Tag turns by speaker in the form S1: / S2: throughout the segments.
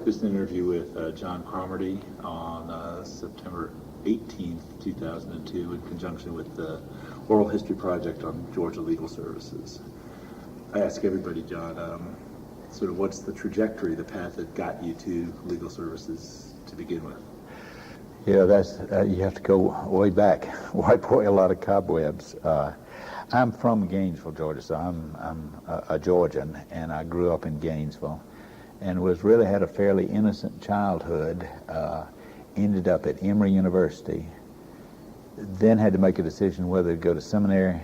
S1: this interview with John Cromartie on September 18th, 2002, in conjunction with the Oral History Project on Georgia Legal Services. I ask everybody, John, sort of what's the trajectory, the path that got you to legal services to begin with?
S2: Yeah, that's you have to go way back, wipe away a lot of cobwebs. I'm from Gainesville, Georgia, so I'm a Georgian, and I grew up in Gainesville, and had a fairly innocent childhood. Ended up at Emory University, then had to make a decision whether to go to seminary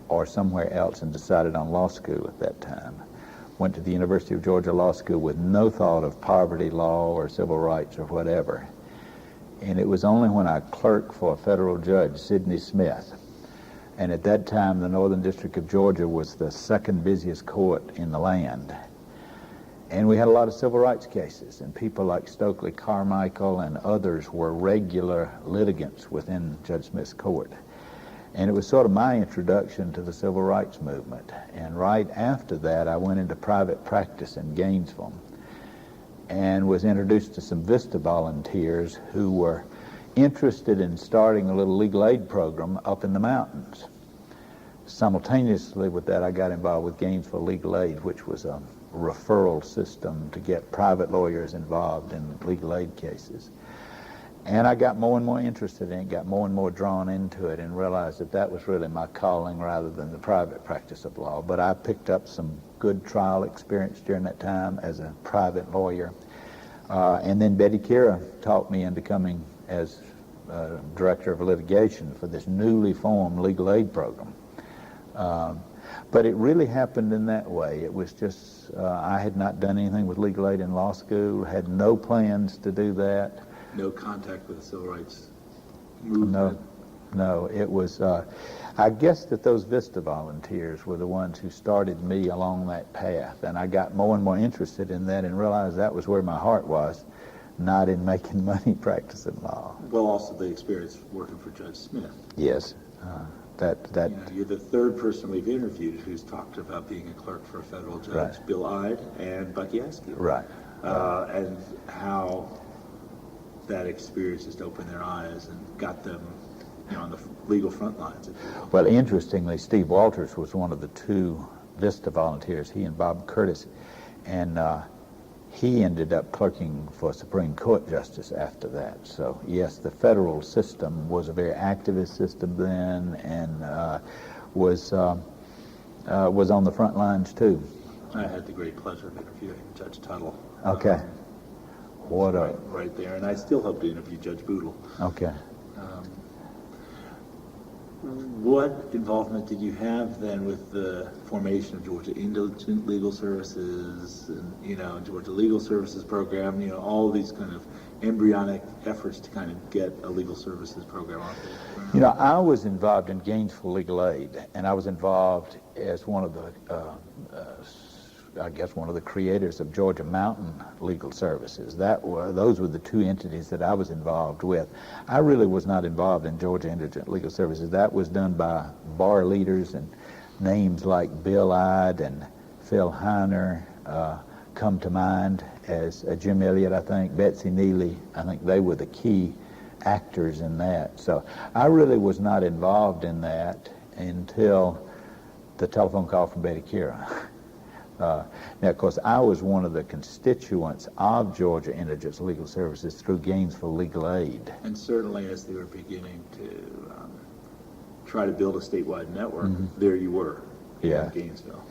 S2: or somewhere else, and decided on law school at that time. Went to the University of Georgia Law School with no thought of poverty law or civil rights or whatever. And it was only when I clerked for a federal judge, Sidney Smith, and at that time the Northern District of Georgia was the second busiest court in the land. And we had a lot of civil rights cases, and people like Stokely Carmichael and others were regular litigants within Judge Smith's court. And it was sort of my introduction to the civil rights movement. And right after that, I went into private practice in Gainesville and was introduced to some VISTA volunteers who were interested in starting a little legal aid program up in the mountains. Simultaneously with that, I got involved with Gainesville Legal Aid, which was a referral system to get private lawyers involved in legal aid cases. And I got more and more interested in it, got more and more drawn into it, and realized that that was really my calling rather than the private practice of law. But I picked up some good trial experience during that time as a private lawyer. And then Betty Kira taught me into coming as director of litigation for this newly formed legal aid program. But it really happened in that way. It was just, I had not done anything with legal aid in law school, had no plans to do that.
S1: No contact with the civil rights movement?
S2: No, it was, I guess that those VISTA volunteers were the ones who started me along that path, and I got more and more interested in that and realized that was where my heart was, not in making money practicing law.
S1: Well, also the experience working for Judge Smith.
S2: Yes.
S1: You're the third person we've interviewed who's talked about being a clerk for a federal judge, right. Bill Ide and Bucky Askew.
S2: Right.
S1: And how that experience just opened their eyes and got them on the legal front lines.
S2: Well, interestingly, Steve Walters was one of the two VISTA volunteers, he and Bob Curtis, and he ended up clerking for Supreme Court justice after that. So yes, the federal system was a very activist system then, and was on the front lines too.
S1: I had the great pleasure of interviewing Judge Tuttle.
S2: Okay.
S1: Right there, and I still hope to interview Judge Boodle.
S2: Okay.
S1: What involvement did you have then with the formation of Georgia Indigent Legal Services and, Georgia Legal Services Program, all these kind of embryonic efforts to kind of get a legal services program out there?
S2: I was involved in Gainesville Legal Aid, and I was involved as one of the one of the creators of Georgia Mountain Legal Services. Those were the two entities that I was involved with. I really was not involved in Georgia Indigent Legal Services. That was done by bar leaders, and names like Bill Ide and Phil Heiner come to mind, as Jim Elliott, I think, Betsy Neely. I think they were the key actors in that. So I really was not involved in that until the telephone call from Betty Kira. Now, of course, I was one of the constituents of Georgia Indigent Legal Services through Gainesville Legal Aid.
S1: And certainly as they were beginning to try to build a statewide network, there you were in Gainesville.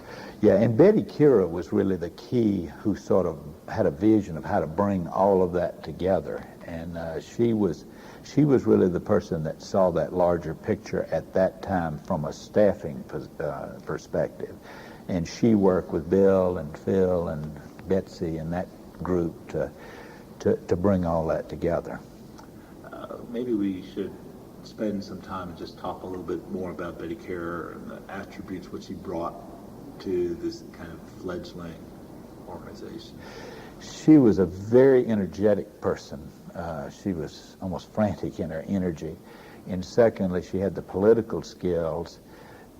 S2: Yeah, and Betty Kira was really the key who sort of had a vision of how to bring all of that together. And she was really the person that saw that larger picture at that time from a staffing perspective. And she worked with Bill and Phil and Betsy and that group to bring all that together.
S1: Maybe we should spend some time and just talk a little bit more about Betty Kira and the attributes which she brought to this kind of fledgling organization.
S2: She was a very energetic person. She was almost frantic in her energy. And secondly, she had the political skills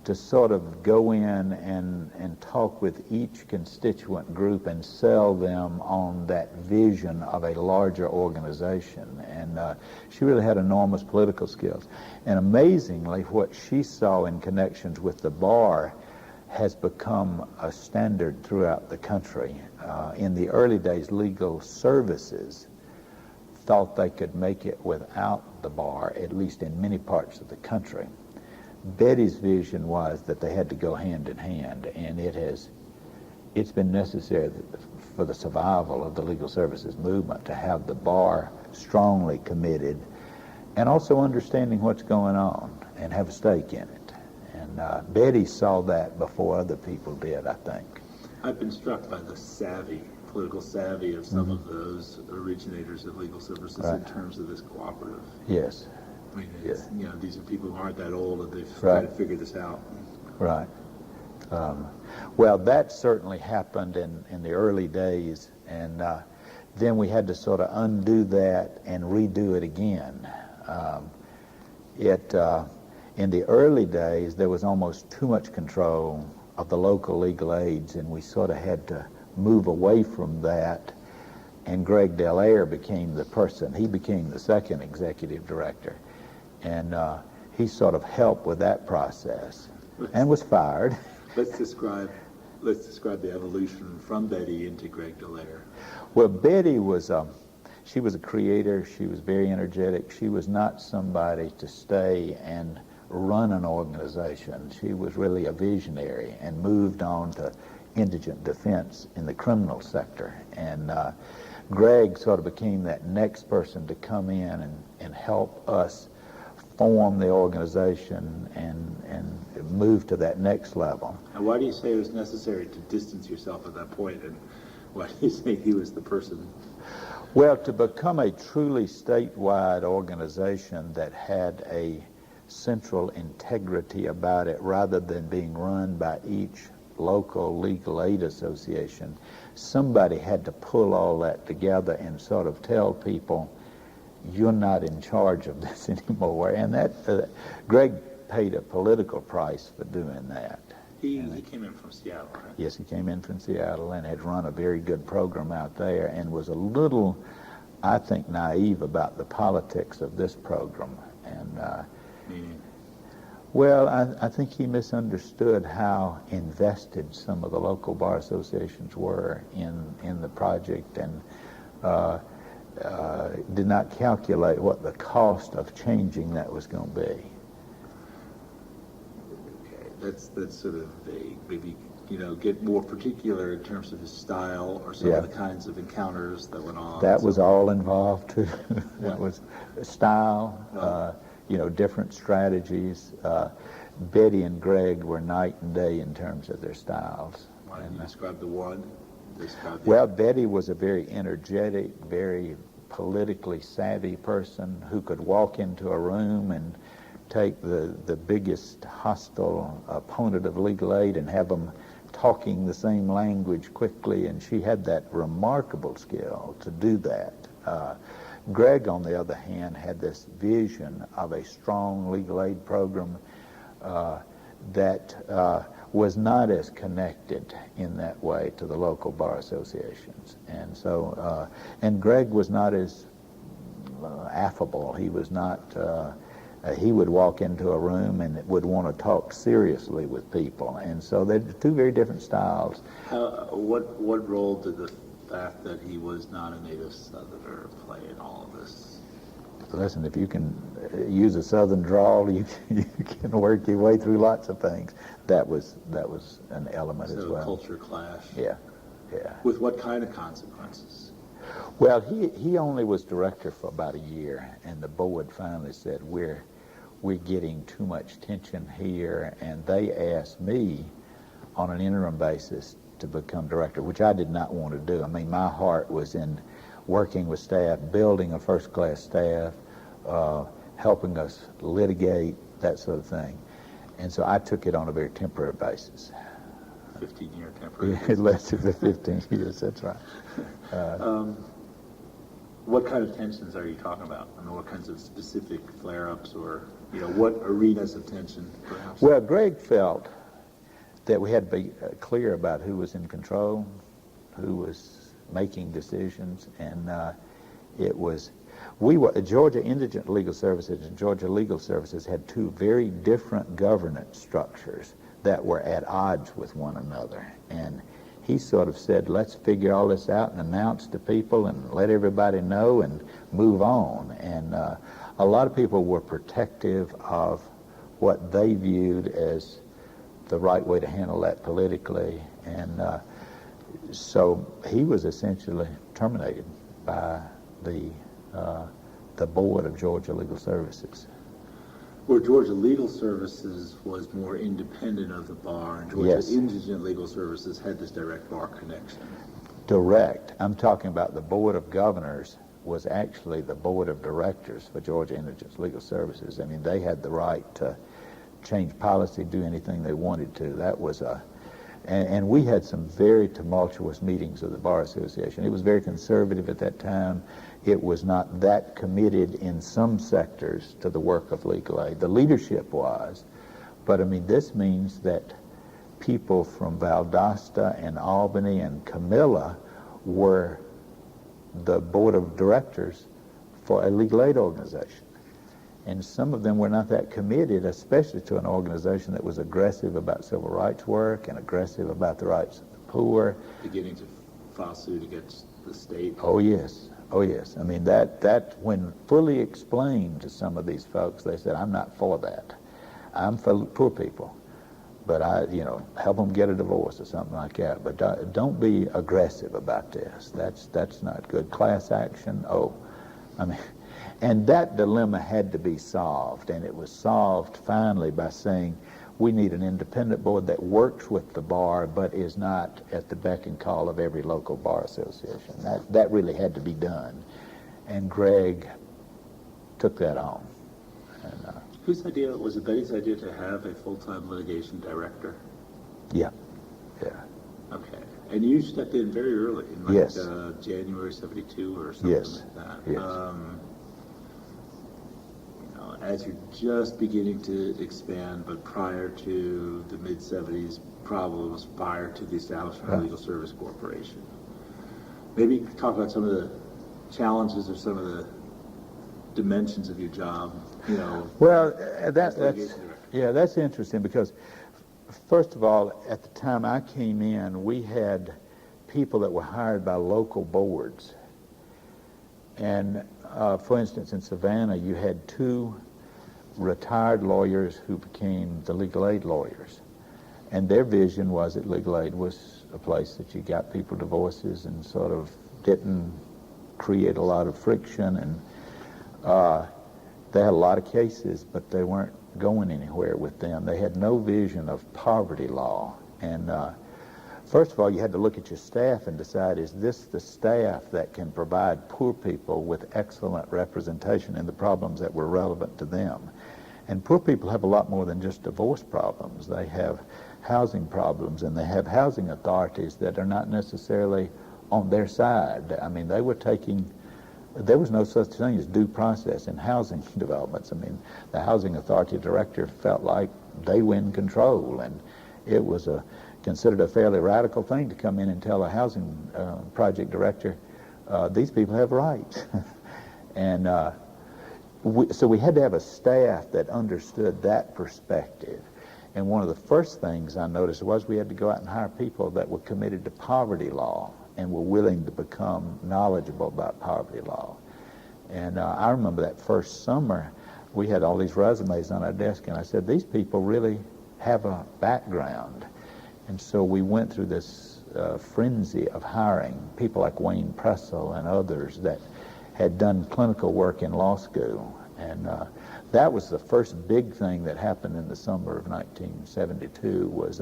S2: to sort of go in and talk with each constituent group and sell them on that vision of a larger organization. And she really had enormous political skills. And amazingly, what she saw in connections with the bar has become a standard throughout the country. In the early days, legal services thought they could make it without the bar, at least in many parts of the country. Betty's vision was that they had to go hand in hand, and it's been necessary for the survival of the legal services movement to have the bar strongly committed and also understanding what's going on and have a stake in it. And Betty saw that before other people did, I think.
S1: I've been struck by the political savvy of some of those originators of legal services in terms of this cooperative.
S2: Yes.
S1: I mean, these are people who aren't that old and they've
S2: Right.
S1: tried to figure this out.
S2: Right. Well, that certainly happened in the early days, and then we had to sort of undo that and redo it again. In the early days, there was almost too much control of the local legal aids, and we sort of had to move away from that, and Greg Delaire became the person. He became the second executive director, and he sort of helped with that process and was fired.
S1: Let's describe the evolution from Betty into Greg Delaire.
S2: Well, Betty was she was a creator. She was very energetic. She was not somebody to stay and run an organization. She was really a visionary and moved on to indigent defense in the criminal sector. And Greg sort of became that next person to come in and help us form the organization and move to that next level.
S1: And why do you say it was necessary to distance yourself at that point, and why do you say he was the person?
S2: Well, to become a truly statewide organization that had a central integrity about it rather than being run by each local legal aid association, somebody had to pull all that together and sort of tell people, you're not in charge of this anymore. And that Greg paid a political price for doing that.
S1: He came in from Seattle, right?
S2: Yes, he came in from Seattle and had run a very good program out there and was a little, I think, naive about the politics of this program. And well, I think he misunderstood how invested some of the local bar associations were in the project, and did not calculate what the cost of changing that was going to be.
S1: Okay, that's sort of vague. Maybe get more particular in terms of his style or some of the kinds of encounters that went on.
S2: That was all involved too. That was style. Different strategies. Betty and Greg were night and day in terms of their styles.
S1: Why don't you describe the one?
S2: Well, Betty was a very energetic, very politically savvy person who could walk into a room and take the biggest hostile opponent of legal aid and have them talking the same language quickly, and she had that remarkable skill to do that. Greg, on the other hand, had this vision of a strong legal aid program that was not as connected in that way to the local bar associations. And so, and Greg was not as affable. He was not, he would walk into a room and would want to talk seriously with people. And so they're two very different styles.
S1: What role did the fact that he was not a native Southerner play in all of this?
S2: Listen, if you can use a Southern drawl, you can work your way through lots of things. That was an element as well.
S1: So culture clash.
S2: Yeah.
S1: With what kind of consequences?
S2: Well, he only was director for about a year, and the board finally said, we're getting too much tension here, and they asked me on an interim basis to become director, which I did not want to do. I mean, my heart was in working with staff, building a first-class staff, helping us litigate, that sort of thing. And so I took it on a very temporary basis.
S1: 15-year temporary basis.
S2: It lasted for 15 years, that's right.
S1: What kind of tensions are you talking about? I mean, what kinds of specific flare-ups or What arenas of tension, perhaps?
S2: Well, Greg felt that we had to be clear about who was in control, who was making decisions, and Georgia Indigent Legal Services and Georgia Legal Services had two very different governance structures that were at odds with one another. And he sort of said, let's figure all this out and announce to people and let everybody know and move on. And a lot of people were protective of what they viewed as the right way to handle that politically. And so he was essentially terminated by the board of Georgia Legal Services.
S1: Where Georgia Legal Services was more independent of the bar, and Georgia
S2: Yes.
S1: Indigent Legal Services had this direct bar connection.
S2: Direct. I'm talking about the Board of Governors was actually the Board of Directors for Georgia Indigent Legal Services. I mean, they had the right to change policy, do anything they wanted to. That was and we had some very tumultuous meetings of the Bar Association. It was very conservative at that time. It was not that committed in some sectors to the work of legal aid. The leadership was, but I mean, this means that people from Valdosta and Albany and Camilla were the board of directors for a legal aid organization. And some of them were not that committed, especially to an organization that was aggressive about civil rights work and aggressive about the rights of the poor.
S1: Beginning to file suit against the state.
S2: Oh, yes. Oh, yes. I mean, that when fully explained to some of these folks, they said, I'm not for that. I'm for poor people. But help them get a divorce or something like that. But don't be aggressive about this. That's not good. Class action, and that dilemma had to be solved, and it was solved finally by saying we need an independent board that works with the bar but is not at the beck and call of every local bar association. That really had to be done, and Greg took that on. And,
S1: whose idea was it? Betty's idea to have a full-time litigation director?
S2: Yeah.
S1: Okay. And you stepped in very early, in
S2: Yes.
S1: January '72 or something
S2: Yes.
S1: like that.
S2: Yes.
S1: As you're just beginning to expand, but prior to the mid-'70s problems, prior to the establishment of Legal Service Corporation. Maybe talk about some of the challenges or some of the dimensions of your job,
S2: Well,
S1: litigation director.
S2: that's interesting because, first of all, at the time I came in, we had people that were hired by local boards. And, for instance, in Savannah, you had two retired lawyers who became the legal aid lawyers. And their vision was that legal aid was a place that you got people divorces and sort of didn't create a lot of friction. And they had a lot of cases, but they weren't going anywhere with them. They had no vision of poverty law. And first of all, you had to look at your staff and decide, is this the staff that can provide poor people with excellent representation in the problems that were relevant to them? And poor people have a lot more than just divorce problems. They have housing problems, and they have housing authorities that are not necessarily on their side. I mean, there was no such thing as due process in housing developments. I mean, the housing authority director felt like they were in control, and it was considered a fairly radical thing to come in and tell a housing project director, these people have rights. And so we had to have a staff that understood that perspective. And one of the first things I noticed was we had to go out and hire people that were committed to poverty law and were willing to become knowledgeable about poverty law. And I remember that first summer, we had all these resumes on our desk, and I said, these people really have a background. And so we went through this frenzy of hiring people like Wayne Pressel and others that had done clinical work in law school. And that was the first big thing that happened in the summer of 1972 was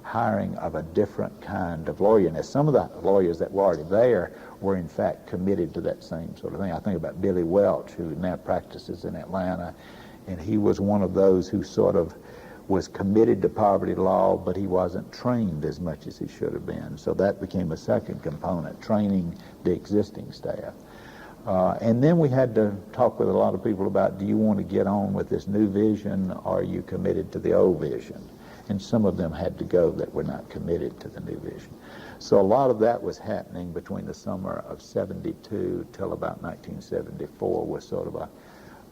S2: hiring of a different kind of lawyer. Now, some of the lawyers that were already there were in fact committed to that same sort of thing. I think about Billy Welch, who now practices in Atlanta, and he was one of those who sort of was committed to poverty law, but he wasn't trained as much as he should have been. So that became a second component, training the existing staff. And then we had to talk with a lot of people about, do you want to get on with this new vision, or are you committed to the old vision? And some of them had to go that were not committed to the new vision. So a lot of that was happening between the summer of 72 till about 1974, was sort of a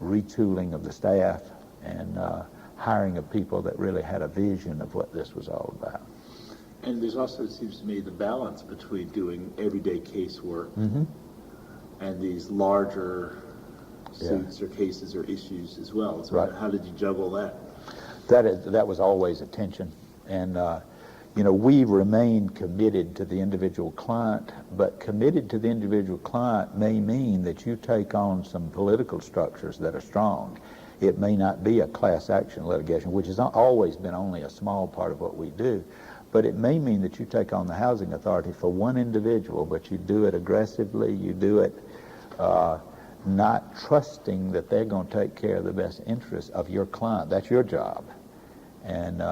S2: retooling of the staff and hiring of people that really had a vision of what this was all about.
S1: And there's also, it seems to me, the balance between doing everyday casework and these larger suits or cases or issues as well. So
S2: right.
S1: How did you juggle that?
S2: That was always a tension. And, we remain committed to the individual client, but committed to the individual client may mean that you take on some political structures that are strong. It may not be a class action litigation, which has always been only a small part of what we do, but it may mean that you take on the housing authority for one individual, but you do it aggressively, you do it not trusting that they're going to take care of the best interests of your client. That's your job. And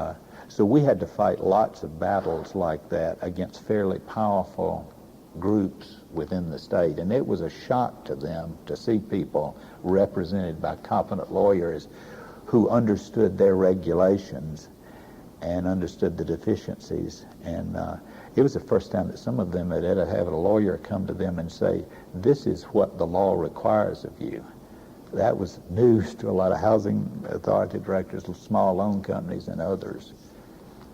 S2: so we had to fight lots of battles like that against fairly powerful groups within the state. And it was a shock to them to see people represented by competent lawyers who understood their regulations and understood the deficiencies. And it was the first time that some of them had ever had a lawyer come to them and say, this is what the law requires of you. That was news to a lot of housing authority directors, small loan companies, and others.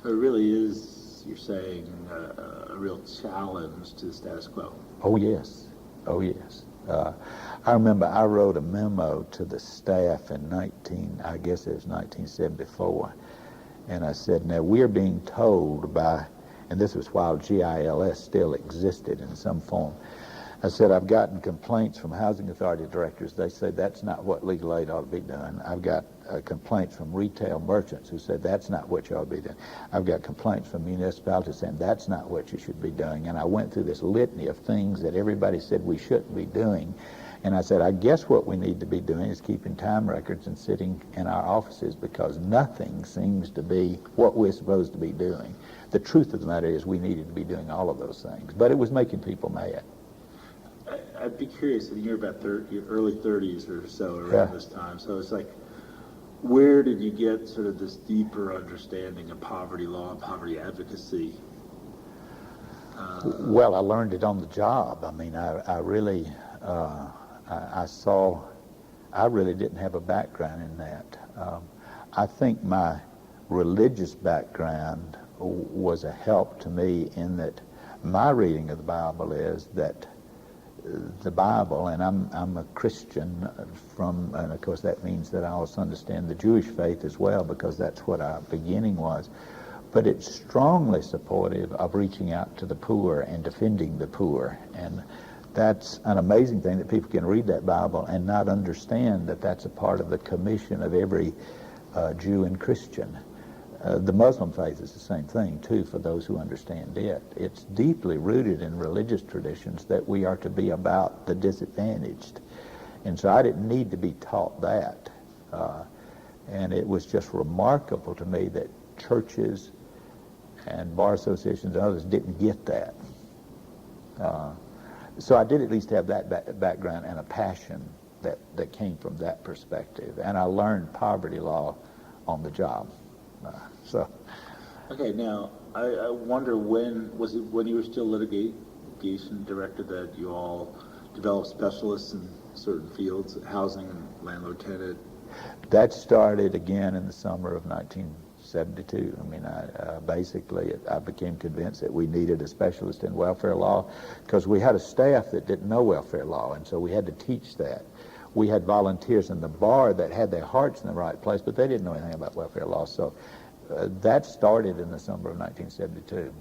S1: It really is, you're saying, a real challenge to the status quo.
S2: Oh, yes. Oh, yes. I remember I wrote a memo to the staff in 1974, and I said, now we're being told by, and this was while GILS still existed in some form, I said, I've gotten complaints from housing authority directors. They say that's not what legal aid ought to be done. I've got complaints from retail merchants who said that's not what you ought to be doing. I've got complaints from municipalities saying that's not what you should be doing. And I went through this litany of things that everybody said we shouldn't be doing. And I said, I guess what we need to be doing is keeping time records and sitting in our offices, because nothing seems to be what we're supposed to be doing. The truth of the matter is we needed to be doing all of those things, but it was making people mad.
S1: I'd be curious, and you're about your early 30s or so around this time, so it's like, where did you get sort of this deeper understanding of poverty law and poverty advocacy?
S2: Well, I learned it on the job. I mean, I really, I really didn't have a background in that. I think my religious background was a help to me in that my reading of the Bible is that the Bible, and I'm a Christian and of course that means that I also understand the Jewish faith as well, because that's what our beginning was, but it's strongly supportive of reaching out to the poor and defending the poor. And that's an amazing thing, that people can read that Bible and not understand that that's a part of the commission of every Jew and Christian. The Muslim faith is the same thing, too, for those who understand it. It's deeply rooted in religious traditions that we are to be about the disadvantaged. And so I didn't need to be taught that. And it was just remarkable to me that churches and bar associations and others didn't get that. So I did at least have that background and a passion that came from that perspective. And I learned poverty law on the job.
S1: Okay, now I wonder, when you were still litigation director that you all developed specialists in certain fields, housing and landlord tenant?
S2: That started again in the summer of 1972. I mean, I became convinced that we needed a specialist in welfare law, because we had a staff that didn't know welfare law, and so we had to teach that. We had volunteers in the bar that had their hearts in the right place, but they didn't know anything about welfare law. So that started in the summer of 1972.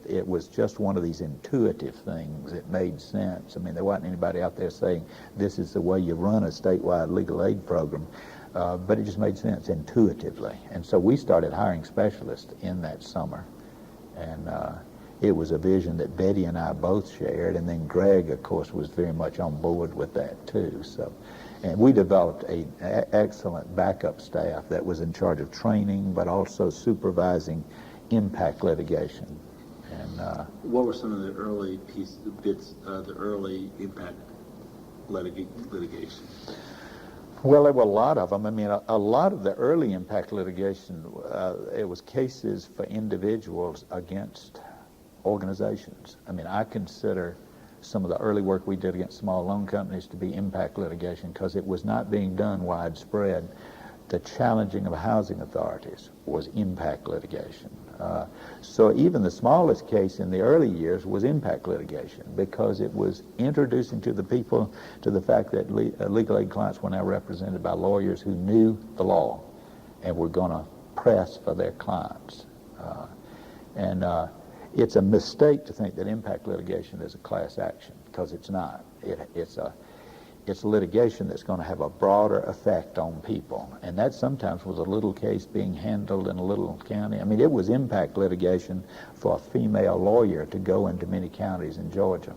S2: It was just one of these intuitive things. It made sense. I mean, there wasn't anybody out there saying, this is the way you run a statewide legal aid program. But it just made sense intuitively. And so we started hiring specialists in that summer. And it was a vision that Betty and I both shared, and then Greg, of course, was very much on board with that too. So, and we developed an excellent backup staff that was in charge of training, but also supervising impact litigation. And
S1: what were some of the early the early impact litigation?
S2: Well, there were a lot of them. I mean, a lot of the early impact litigation, it was cases for individuals against organizations. I mean, I consider some of the early work we did against small loan companies to be impact litigation because it was not being done widespread. The challenging of housing authorities was impact litigation. So even the smallest case in the early years was impact litigation because it was introducing to the people to the fact that legal aid clients were now represented by lawyers who knew the law and were going to press for their clients. It's a mistake to think that impact litigation is a class action because it's not. It's litigation that's going to have a broader effect on people. And that sometimes was a little case being handled in a little county. I mean, it was impact litigation for a female lawyer to go into many counties in Georgia,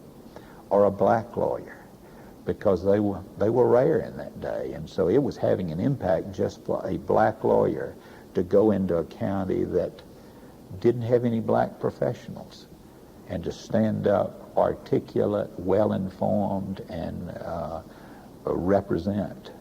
S2: or a black lawyer, because they were rare in that day. And so it was having an impact just for a black lawyer to go into a county that didn't have any black professionals and to stand up articulate, well-informed, and represent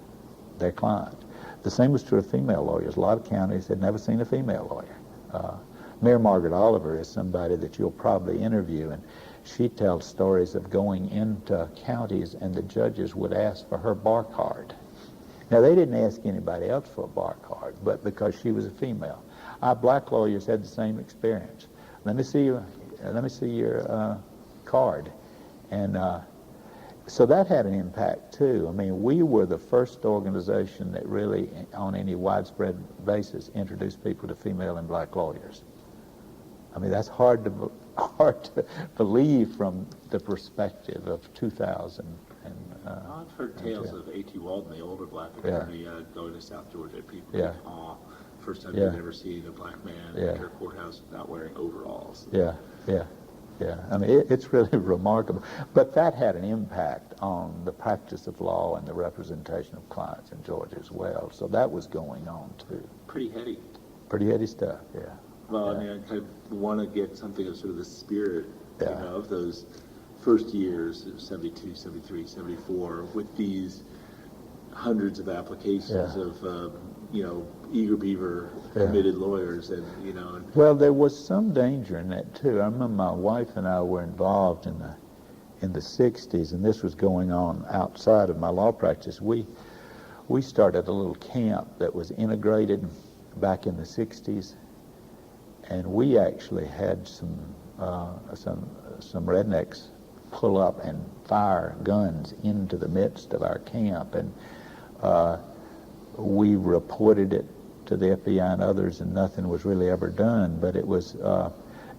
S2: their client. The same was true of female lawyers. A lot of counties had never seen a female lawyer. Mayor Margaret Oliver is somebody that you'll probably interview, and she tells stories of going into counties and the judges would ask for her bar card. Now, they didn't ask anybody else for a bar card, but because she was a female. Our black lawyers had the same experience. Let me see your card. And so that had an impact too. I mean, we were the first organization that really, on any widespread basis, introduced people to female and black lawyers. I mean, that's hard to believe from the perspective of 2000.
S1: I've heard tales of A.T. Walden, the older black attorney, going to South Georgia. People awe. First time they'd ever seen a black man enter a courthouse without wearing overalls.
S2: Yeah. I mean, it's really remarkable. But that had an impact on the practice of law and the representation of clients in Georgia as well. So that was going on too.
S1: Pretty heady.
S2: Pretty heady stuff, yeah.
S1: Well, I mean, I kind of want to get something of sort of the spirit of those first years, 72, 73, 74, with these hundreds of applications of, eager beaver committed lawyers, and
S2: Well, there was some danger in that too. I remember my wife and I were involved in the 60s, and this was going on outside of my law practice. We started a little camp that was integrated back in the 60s, and we actually had some rednecks pull up and fire guns into the midst of our camp, and we reported it to the FBI and others, and nothing was really ever done. But it was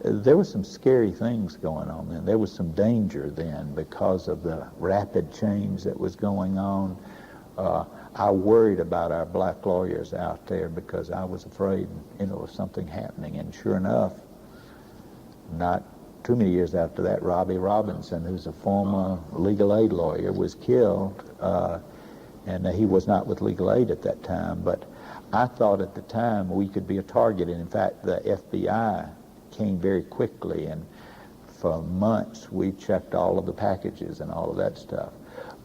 S2: there was some scary things going on then. There was some danger then because of the rapid change that was going on. I worried about our black lawyers out there because I was afraid, of something happening. And sure enough, not too many years after that, Robbie Robinson, who's a former legal aid lawyer, was killed. And he was not with legal aid at that time. But I thought at the time we could be a target. And in fact, the FBI came very quickly. And for months, we checked all of the packages and all of that stuff.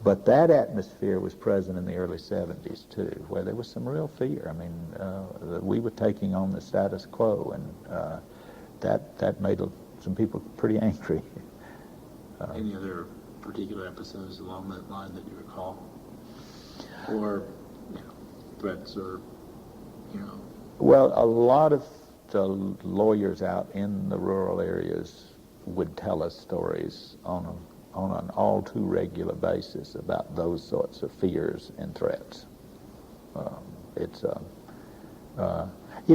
S2: But that atmosphere was present in the early 70s, too, where there was some real fear. I mean, we were taking on the status quo, and that made some people pretty angry.
S1: Any other particular episodes along that line that you recall? Or threats, or,
S2: Well, a lot of the lawyers out in the rural areas would tell us stories on an all too regular basis about those sorts of fears and threats. It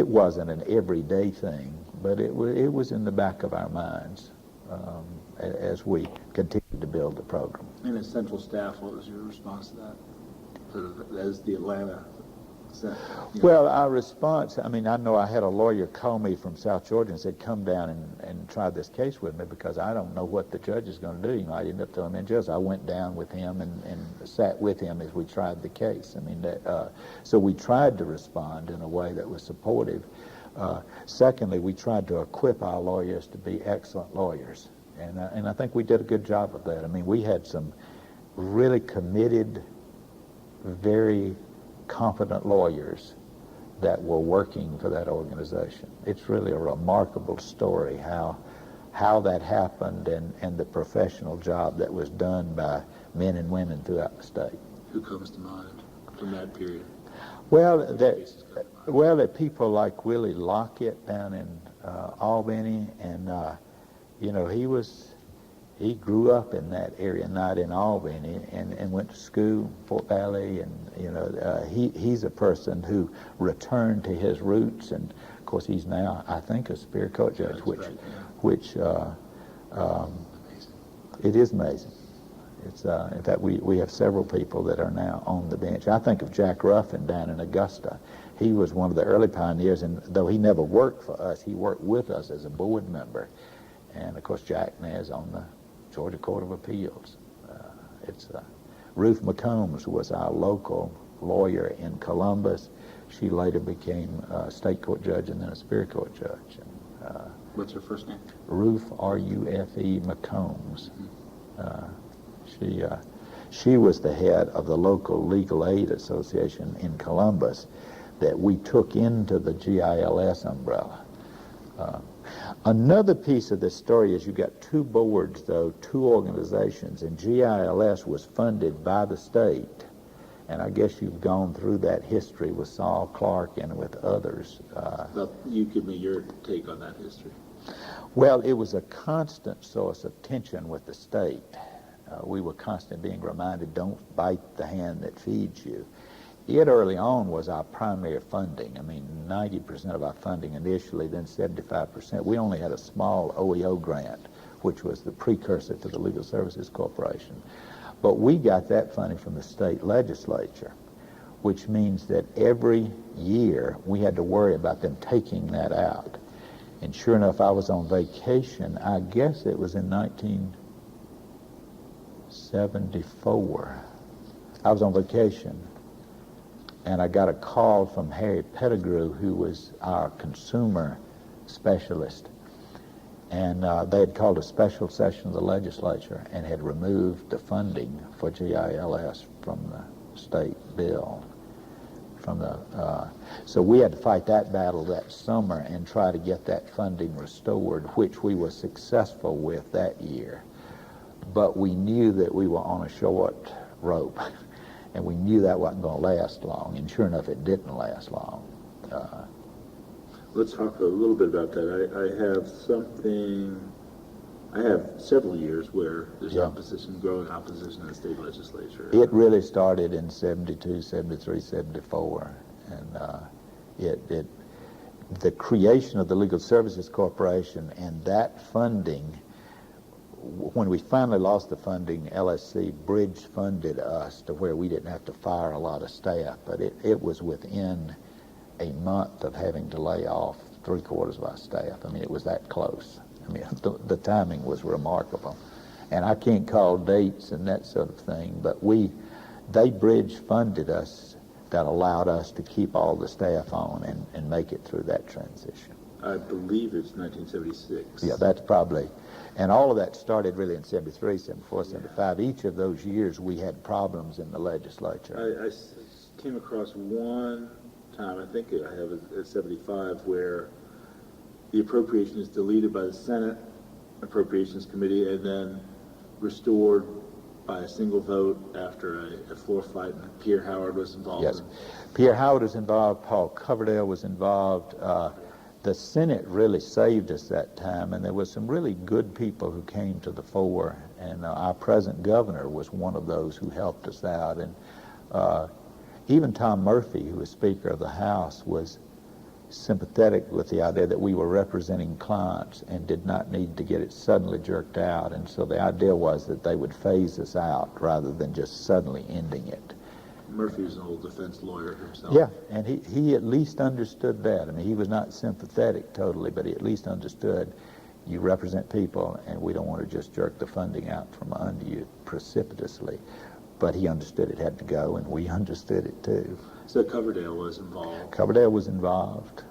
S2: wasn't an everyday thing, but it was in the back of our minds as we continued to build the program.
S1: And as central staff, what was your response to that? Sort of as the Atlanta
S2: Well, our response, I mean, I know I had a lawyer call me from South Georgia and said, come down and try this case with me because I don't know what the judge is going to do. I ended up telling him in jail. So I went down with him and sat with him as we tried the case. I mean, so we tried to respond in a way that was supportive. Secondly, we tried to equip our lawyers to be excellent lawyers. And I think we did a good job of that. I mean, we had some really committed, very competent lawyers that were working for that organization. It's really a remarkable story how that happened and the professional job that was done by men and women throughout the state.
S1: Who comes to mind from that period?
S2: Well, there are people like Willie Lockett down in Albany, and he grew up in that area, not in Albany, and went to school, Fort Valley, and he's a person who returned to his roots, and of course he's now, I think, a Superior Court judge, which it is amazing. It's in fact we have several people that are now on the bench. I think of Jack Ruffin down in Augusta. He was one of the early pioneers, and though he never worked for us, he worked with us as a board member. And of course Jack now is on the Georgia Court of Appeals. Ruth McCombs was our local lawyer in Columbus. She later became a state court judge and then a Superior Court judge.
S1: What's her first name?
S2: Ruth, R-U-F-E, McCombs. She was the head of the local legal aid association in Columbus that we took into the GILS umbrella. Another piece of this story is you got two boards, though, two organizations, and GILS was funded by the state. And I guess you've gone through that history with Saul Clark and with others.
S1: Well, you give me your take on that history.
S2: Well, it was a constant source of tension with the state. We were constantly being reminded, don't bite the hand that feeds you. It early on was our primary funding. I mean, 90% of our funding initially, then 75%. We only had a small OEO grant, which was the precursor to the Legal Services Corporation. But we got that funding from the state legislature, which means that every year we had to worry about them taking that out. And sure enough, I was on vacation. I guess it was in 1974. I was on vacation, and I got a call from Harry Pettigrew, who was our consumer specialist. And they had called a special session of the legislature and had removed the funding for GILS from the state bill. So we had to fight that battle that summer and try to get that funding restored, which we were successful with that year. But we knew that we were on a short rope, and we knew that wasn't going to last long, and sure enough, it didn't last long.
S1: Let's talk a little bit about that. I have several years where there's opposition, growing opposition in the state legislature.
S2: It really started in 72, 73, 74, and the creation of the Legal Services Corporation and that funding, when we finally lost the funding, LSC bridge funded us to where we didn't have to fire a lot of staff, but it was within a month of having to lay off 3/4 of our staff. I mean, it was that close. I mean, the timing was remarkable. And I can't call dates and that sort of thing, but they bridge funded us that allowed us to keep all the staff on and make it through that transition.
S1: I believe it's 1976.
S2: Yeah, that's probably, and all of that started really in 73, 74, 75. Each of those years we had problems in the legislature.
S1: I came across one time, I think I have it at 75, where the appropriation is deleted by the Senate Appropriations Committee and then restored by a single vote after a floor fight, and Pierre Howard was involved.
S2: Yes, Pierre Howard was involved, Paul Coverdale was involved. The Senate really saved us that time, and there were some really good people who came to the fore, and our present governor was one of those who helped us out. And even Tom Murphy, who was Speaker of the House, was sympathetic with the idea that we were representing clients and did not need to get it suddenly jerked out. And so the idea was that they would phase us out rather than just suddenly ending it.
S1: Murphy was an old defense lawyer himself.
S2: Yeah, and he at least understood that. I mean, he was not sympathetic totally, but he at least understood you represent people and we don't want to just jerk the funding out from under you precipitously. But he understood it had to go, and we understood it too.
S1: So Coverdale was involved.
S2: Coverdale was involved.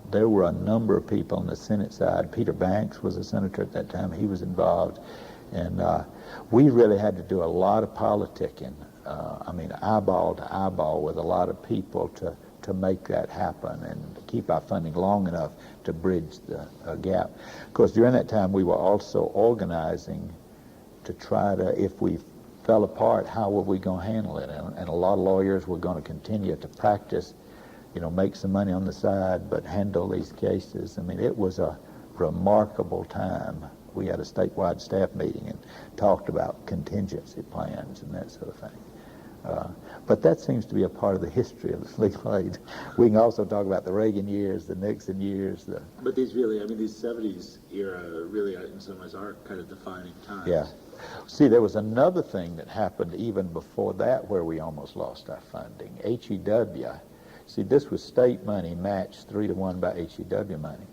S2: There were a number of people on the Senate side. Peter Banks was a senator at that time. He was involved. And we really had to do a lot of politicking. Eyeball to eyeball with a lot of people to make that happen and keep our funding long enough to bridge the gap. Of course, during that time, we were also organizing to try to, if we fell apart, how were we going to handle it? And a lot of lawyers were going to continue to practice, make some money on the side, but handle these cases. It was a remarkable time. We had a statewide staff meeting and talked about contingency plans and that sort of thing. But that seems to be a part of the history of legal aid. We can also talk about the Reagan years, the Nixon years.
S1: But these really, these 70s era really, in some ways, are kind of defining times.
S2: Yeah. See, there was another thing that happened even before that where we almost lost our funding. HEW. See, this was state money matched 3-to-1 by HEW money.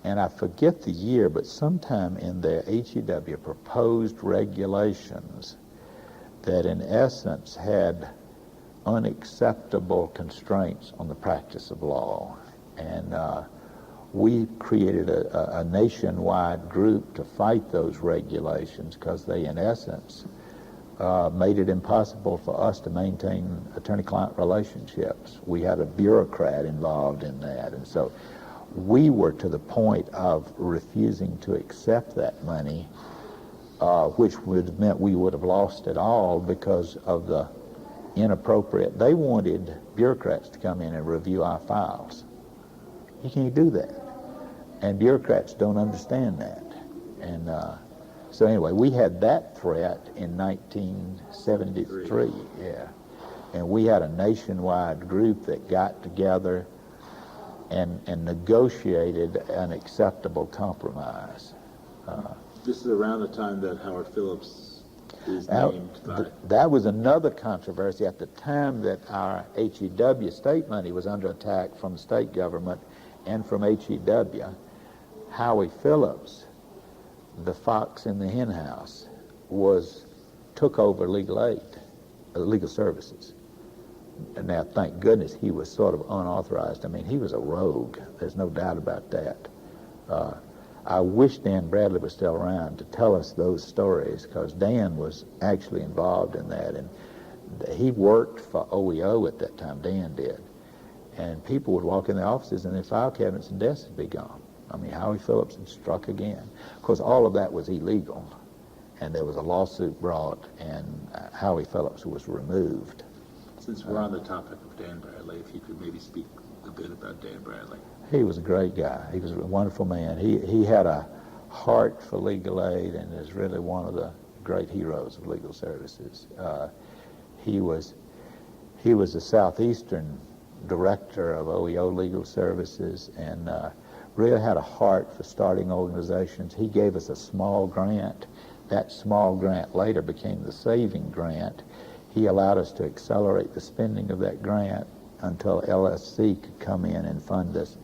S2: And I forget the year, but sometime in there, HEW proposed regulations that in essence had unacceptable constraints on the practice of law. And we created a nationwide group to fight those regulations because they, in essence, made it impossible for us to maintain attorney-client relationships. We had a bureaucrat involved in that. And so we were to the point of refusing to accept that money, which would have meant we would have lost it all because of the inappropriate. They wanted bureaucrats to come in and review our files. You can't do that. And bureaucrats don't understand that. And so anyway, we had that threat in 1973, yeah. And we had a nationwide group that got together and negotiated an acceptable compromise.
S1: This is around the time that Howard Phillips is named by...
S2: That was another controversy. At the time that our HEW state money was under attack from the state government and from HEW, Howie Phillips, the fox in the hen house, took over legal aid, legal services. And now, thank goodness, he was sort of unauthorized. He was a rogue. There's no doubt about that. I wish Dan Bradley was still around to tell us those stories, because Dan was actually involved in that. And he worked for OEO at that time, Dan did. And people would walk in the offices and their file cabinets and desks would be gone. Howie Phillips had struck again. Of course, all of that was illegal. And there was a lawsuit brought, and Howie Phillips was removed.
S1: Since we're on the topic of Dan Bradley, if you could maybe speak a bit about Dan Bradley.
S2: He was a great guy. He was a wonderful man. He had a heart for legal aid and is really one of the great heroes of legal services. He was the southeastern director of OEO Legal Services and really had a heart for starting organizations. He gave us a small grant. That small grant later became the saving grant. He allowed us to accelerate the spending of that grant until LSC could come in and fund us.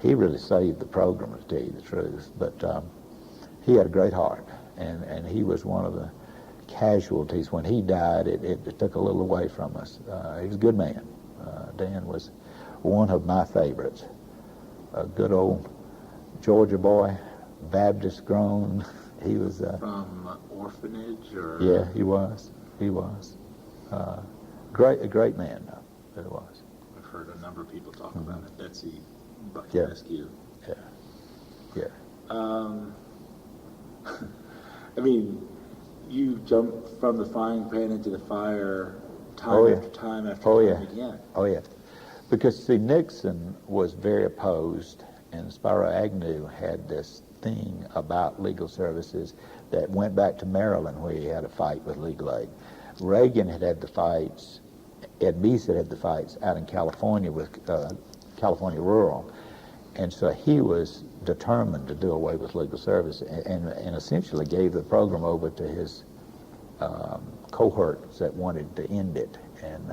S2: He really saved the program, to tell you the truth. But he had a great heart, and he was one of the casualties. When he died, it took a little away from us. He was a good man. Dan was one of my favorites. A good old Georgia boy, Baptist grown. He was...
S1: From orphanage, or...
S2: Yeah, he was. A great man, though, it was.
S1: I've heard a number of people talk about it. Betsy
S2: Yeah.
S1: Rescue.
S2: Yeah.
S1: You jumped from the frying pan into the fire time after time after time again.
S2: Oh, yeah. Because, see, Nixon was very opposed, and Spiro Agnew had this thing about legal services that went back to Maryland, where he had a fight with legal aid. Reagan had the fights, Ed Beasley had the fights out in California with California Rural. And so he was determined to do away with legal service and essentially gave the program over to his cohorts that wanted to end it. And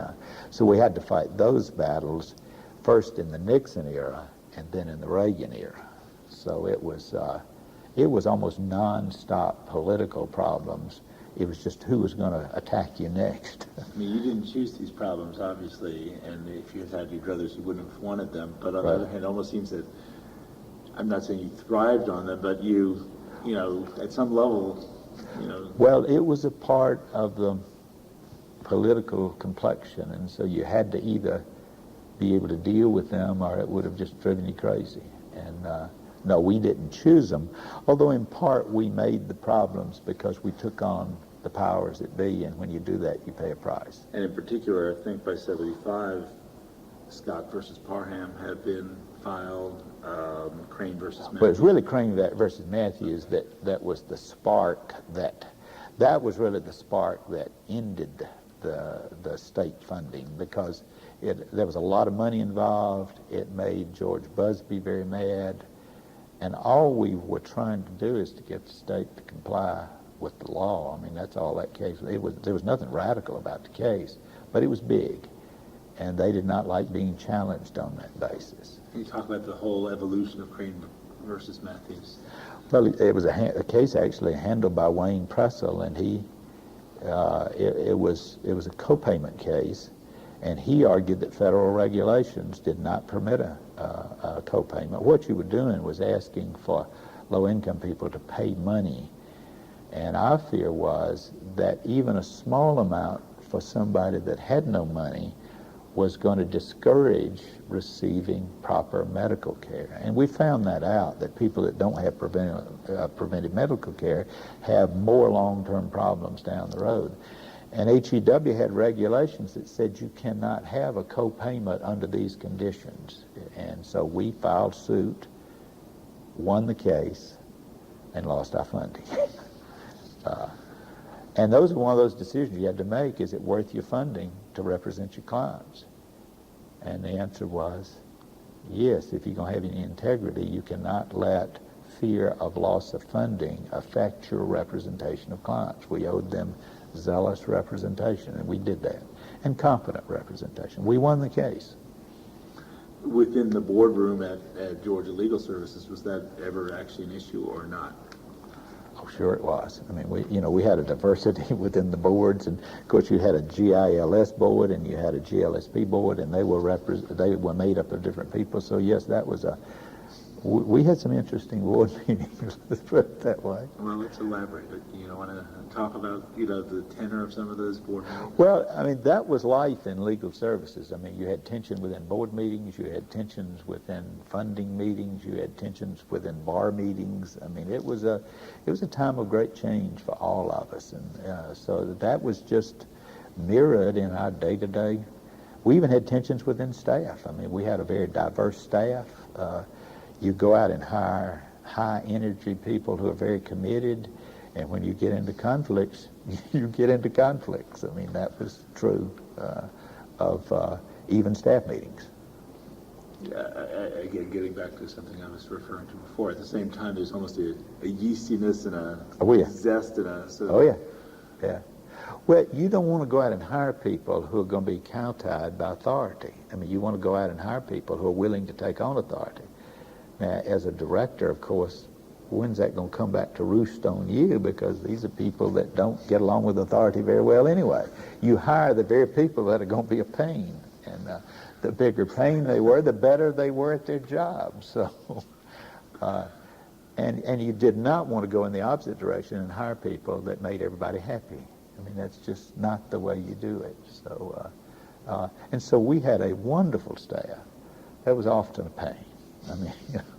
S2: so we had to fight those battles first in the Nixon era and then in the Reagan era. So it was almost non-stop political problems. It was just who was going to attack you next.
S1: You didn't choose these problems, obviously, and if you had had your druthers, you wouldn't have wanted them. But on the other hand, it almost seems that, I'm not saying you thrived on them, but you at some level, You know,
S2: Well, it was a part of the political complexion, and so you had to either be able to deal with them or it would have just driven you crazy. And no, we didn't choose them, although in part we made the problems because we took on the powers that be, and when you do that, you pay a price.
S1: and in particular, I think by 75, Scott versus Parham had been filed, Crane versus Matthews.
S2: But it's really Crane versus Matthews that was the spark that was really the spark that ended the state funding, because there was a lot of money involved. It made George Busby very mad, and all we were trying to do is to get the state to comply with the law. I mean, that's all that case. There was nothing radical about the case, but it was big, and they did not like being challenged on that basis.
S1: Can you talk about the whole evolution of Crane versus Matthews?
S2: Well, it was a case actually handled by Wayne Pressel, and it was a co-payment case, and he argued that federal regulations did not permit a co-payment. What you were doing was asking for low-income people to pay money, and our fear was that even a small amount for somebody that had no money was going to discourage receiving proper medical care. And we found that out, that people that don't have preventive medical care have more long-term problems down the road. And HEW had regulations that said you cannot have a co-payment under these conditions. And so we filed suit, won the case, and lost our funding. And those are one of those decisions you had to make. Is it worth your funding to represent your clients? And the answer was yes. If you're going to have any integrity, you cannot let fear of loss of funding affect your representation of clients. We owed them zealous representation, and we did that, and competent representation. We won the case.
S1: Within the boardroom at Georgia Legal Services, was that ever actually an issue or not?
S2: Oh, sure it was. I mean, we had a diversity within the boards, and of course you had a GILS board and you had a GLSP board, and they were made up of different people. So yes, that was we had some interesting board meetings, let's put it that way.
S1: Well, let's elaborate. You want to talk about the tenor of some of those board meetings?
S2: Well, I mean, that was life in legal services. I mean, you had tension within board meetings, you had tensions within funding meetings, you had tensions within bar meetings. I mean, it was a time of great change for all of us, and so that was just mirrored in our day-to-day. We even had tensions within staff. I mean, we had a very diverse staff. You go out and hire high-energy people who are very committed, and when you get into conflicts, you get into conflicts. I mean, that was true of even staff meetings.
S1: Again, getting back to something I was referring to before, at the same time, there's almost a yeastiness and a zest and a sort of...
S2: Oh, yeah. Yeah. Well, you don't want to go out and hire people who are going to be cow-tied by authority. I mean, you want to go out and hire people who are willing to take on authority. Now, as a director, of course, when's that going to come back to roost on you? Because these are people that don't get along with authority very well anyway. You hire the very people that are going to be a pain. And the bigger pain they were, the better they were at their job. So, and you did not want to go in the opposite direction and hire people that made everybody happy. I mean, that's just not the way you do it. So, and so we had a wonderful staff. That was often a pain. I mean,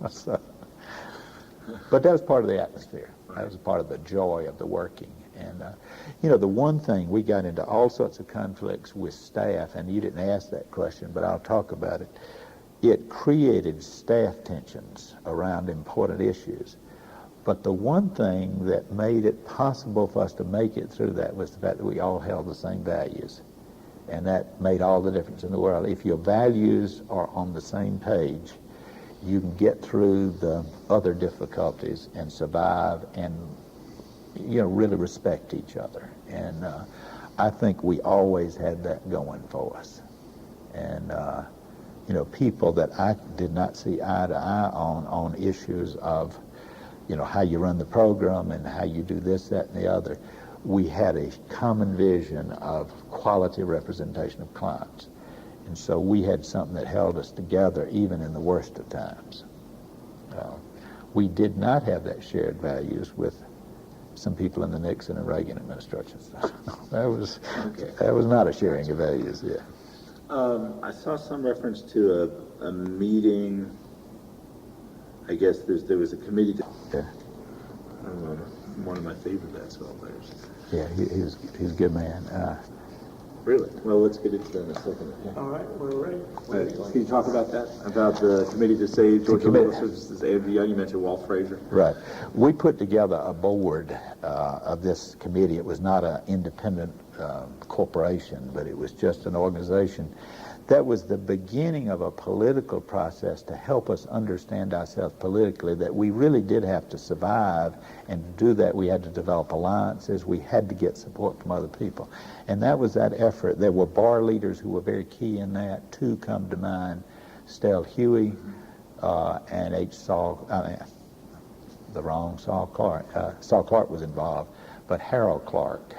S2: so, but that was part of the atmosphere. That was part of the joy of the working. And, the one thing, we got into all sorts of conflicts with staff, and you didn't ask that question, but I'll talk about it. It created staff tensions around important issues. But the one thing that made it possible for us to make it through that was the fact that we all held the same values. And that made all the difference in the world. If your values are on the same page, you can get through the other difficulties and survive and, really respect each other. And I think we always had that going for us. And, people that I did not see eye to eye on issues of, how you run the program and how you do this, that, and the other, we had a common vision of quality representation of clients. And so we had something that held us together even in the worst of times. We did not have that shared values with some people in the Nixon and Reagan administrations. that was
S1: Okay.
S2: that was not a sharing of values. Yeah.
S1: I saw some reference to a meeting. I guess there was a committee.
S2: Yeah.
S1: One of my favorite basketball players.
S2: Yeah. He was a good man.
S1: Really? Well, let's get into that in a second.
S3: All right, we're ready.
S1: Can you talk about that? About the committee to save Georgia Legal Services? You mentioned Walt Frazier.
S2: Right. We put together a board of this committee. It was not an independent corporation, but it was just an organization. That was the beginning of a political process to help us understand ourselves politically, that we really did have to survive, and to do that we had to develop alliances, we had to get support from other people. And that was that effort. There were bar leaders who were very key in that. Two come to mind, Stell Huey and Saul Clark. Saul Clark was involved, but Harold Clark,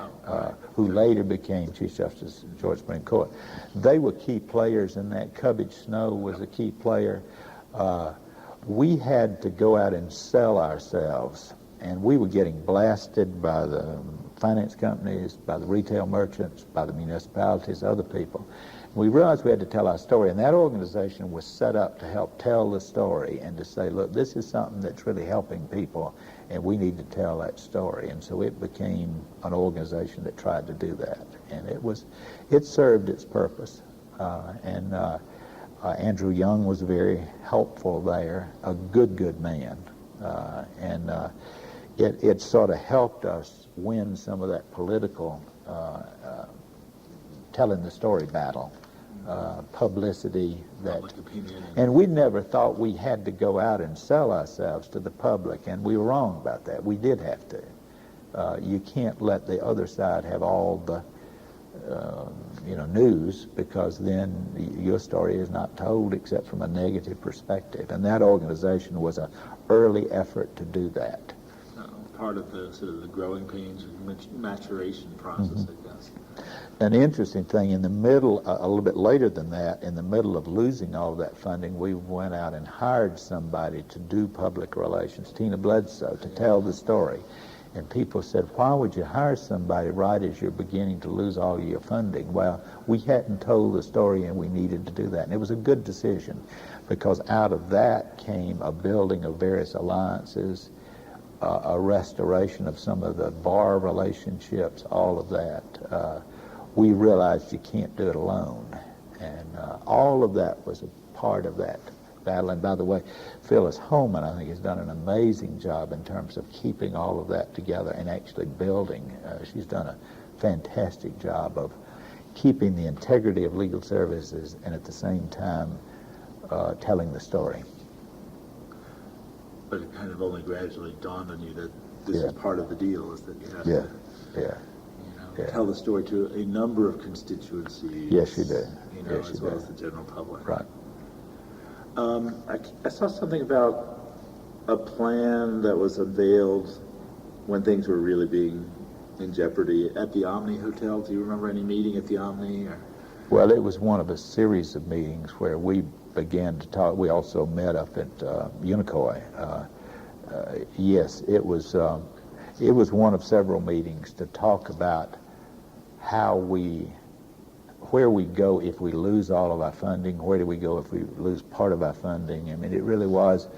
S2: who later became Chief Justice of the Georgia Supreme Court. They were key players in that. Cubbage Snow was a key player. We had to go out and sell ourselves, and we were getting blasted by the finance companies, by the retail merchants, by the municipalities, other people. We realized we had to tell our story, and that organization was set up to help tell the story and to say, look, this is something that's really helping people, and we need to tell that story. And so it became an organization that tried to do that, and it served its purpose. Andrew Young was very helpful there, a good man, and it sort of helped us win some of that political telling the story battle, publicity.
S1: Public opinion.
S2: And we never thought we had to go out and sell ourselves to the public, and we were wrong about that. We did have to. You can't let the other side have all the news, because then your story is not told except from a negative perspective. And that organization was an early effort to do that.
S1: Part of the sort of the growing pains and maturation process, I guess.
S2: An interesting thing, in the middle, a little bit later than that, in the middle of losing all of that funding, we went out and hired somebody to do public relations, Tina Bledsoe, to tell the story. And people said, why would you hire somebody right as you're beginning to lose all your funding? Well, we hadn't told the story, and we needed to do that. And it was a good decision, because out of that came a building of various alliances, a restoration of some of the bar relationships, all of that. We realized you can't do it alone. And all of that was a part of that battle. And by the way, Phyllis Holman, I think, has done an amazing job in terms of keeping all of that together and actually building. She's done a fantastic job of keeping the integrity of legal services and at the same time telling the story.
S1: But it kind of only gradually dawned on you that this is part of the deal, is that you have to tell the story to a number of constituencies.
S2: Yes, you do.
S1: As well as the general public.
S2: Right.
S1: I saw something about a plan that was unveiled when things were really being in jeopardy at the Omni Hotel. Do you remember any meeting at the Omni? Or?
S2: Well, it was one of a series of meetings where we began to talk. We also met up at Unicoi. Yes, it was one of several meetings to talk about where we go if we lose all of our funding, where do we go if we lose part of our funding. I mean, it really was.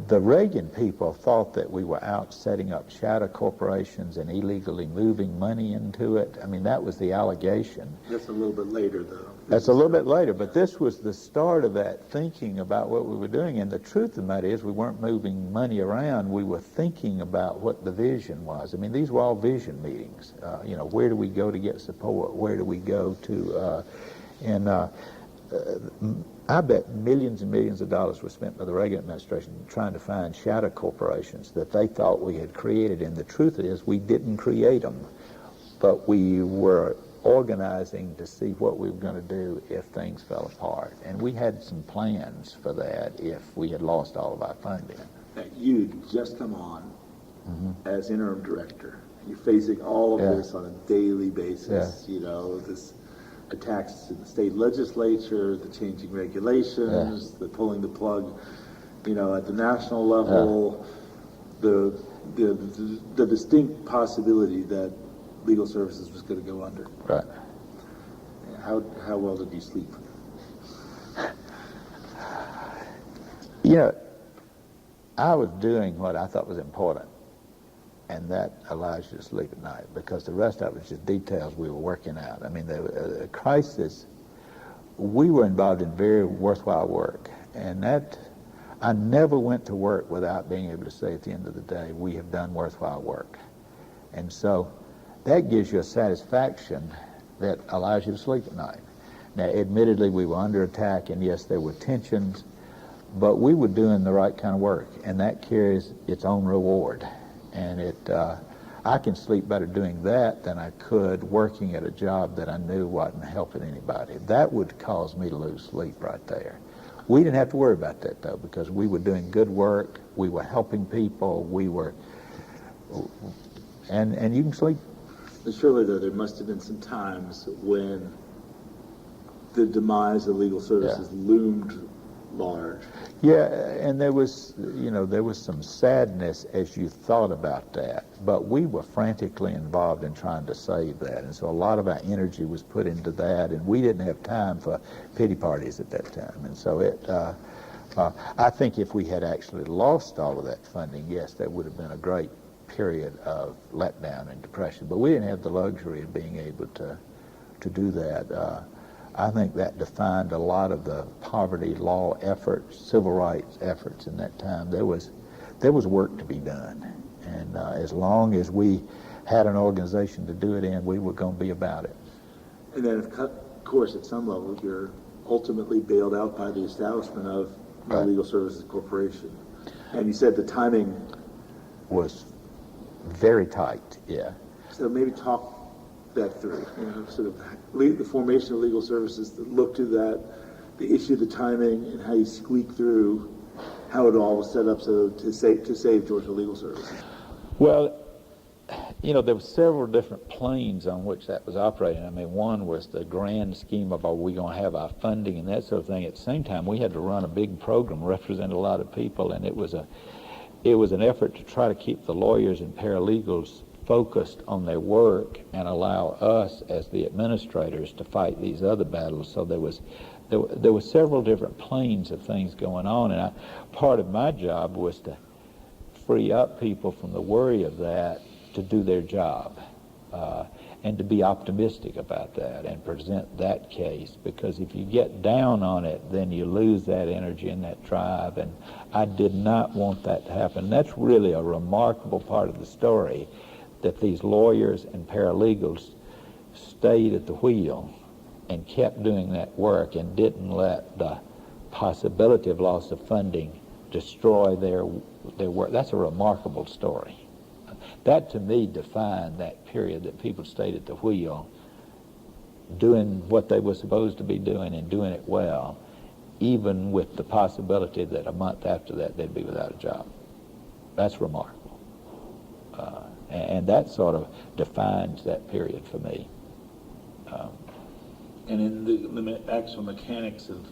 S2: The Reagan people thought that we were out setting up shadow corporations and illegally moving money into it. I mean, that was the allegation.
S1: That's a little bit later, though.
S2: That's a little bit later, but this was the start of that thinking about what we were doing. And the truth of the matter is, we weren't moving money around. We were thinking about what the vision was. I mean, these were all vision meetings. Where do we go to get support? Where do we go to? I bet millions and millions of dollars were spent by the Reagan administration trying to find shadow corporations that they thought we had created. And the truth is, we didn't create them, but we were organizing to see what we were going to do if things fell apart. And we had some plans for that if we had lost all of our funding.
S1: You'd just come on as interim director. You're facing all of this on a daily basis. This attacks to the state legislature, the changing regulations, the pulling the plug, at the national level, the the distinct possibility that legal services was going to go under.
S2: Right.
S1: How well did you sleep?
S2: You know, I was doing what I thought was important, and that allows you to sleep at night, because the rest of it was just details we were working out. I mean, the crisis, we were involved in very worthwhile work, and that, I never went to work without being able to say at the end of the day, we have done worthwhile work. And so that gives you a satisfaction that allows you to sleep at night. Now, admittedly, we were under attack, and yes, there were tensions, but we were doing the right kind of work, and that carries its own reward. And I can sleep better doing that than I could working at a job that I knew wasn't helping anybody. That would cause me to lose sleep right there. We didn't have to worry about that, though, because we were doing good work, we were helping people, and you can sleep.
S1: Surely, though, there must have been some times when the demise of legal services loomed large.
S2: Yeah, and there was some sadness as you thought about that, but we were frantically involved in trying to save that, and so a lot of our energy was put into that, and we didn't have time for pity parties at that time. And so I think if we had actually lost all of that funding, yes, that would have been a great period of letdown and depression, but we didn't have the luxury of being able to do that. I think that defined a lot of the poverty law efforts, civil rights efforts in that time. There was work to be done, and as long as we had an organization to do it in, we were going to be about it.
S1: And then, of course, at some level, you're ultimately bailed out by the establishment of the Legal Services Corporation. And you said the timing
S2: was very tight, yeah.
S1: So maybe talk that through, sort of the formation of legal services, look to that, the issue, the timing, and how you squeak through how it all was set up so to save Georgia Legal Services.
S2: Well, there were several different planes on which that was operating. I mean, one was the grand scheme of, are we going to have our funding and that sort of thing. At the same time, we had to run a big program, represent a lot of people, and it was an effort to try to keep the lawyers and paralegals focused on their work and allow us as the administrators to fight these other battles. So there were several different planes of things going on, and part of my job was to free up people from the worry of that to do their job, and to be optimistic about that and present that case, because if you get down on it, then you lose that energy and that drive, and I did not want that to happen. That's really a remarkable part of the story, that these lawyers and paralegals stayed at the wheel and kept doing that work and didn't let the possibility of loss of funding destroy their work. That's a remarkable story. That, to me, defined that period that people stayed at the wheel, doing what they were supposed to be doing and doing it well, even with the possibility that a month after that they'd be without a job. That's remarkable. And that sort of defines that period for me.
S1: And in the actual mechanics of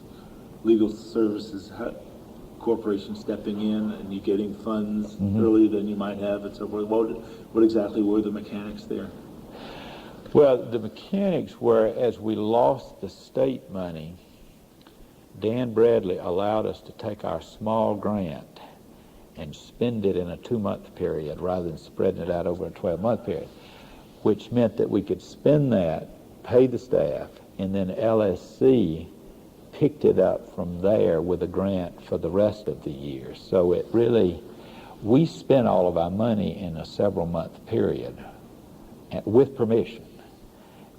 S1: legal services, corporation stepping in and you getting funds earlier than you might have and so forth, what exactly were the mechanics there?
S2: Well, the mechanics were, as we lost the state money, Dan Bradley allowed us to take our small grant and spend it in a 2-month period rather than spreading it out over a 12-month period, which meant that we could spend that, pay the staff, and then LSC picked it up from there with a grant for the rest of the year. So it really, we spent all of our money in a several-month period with permission,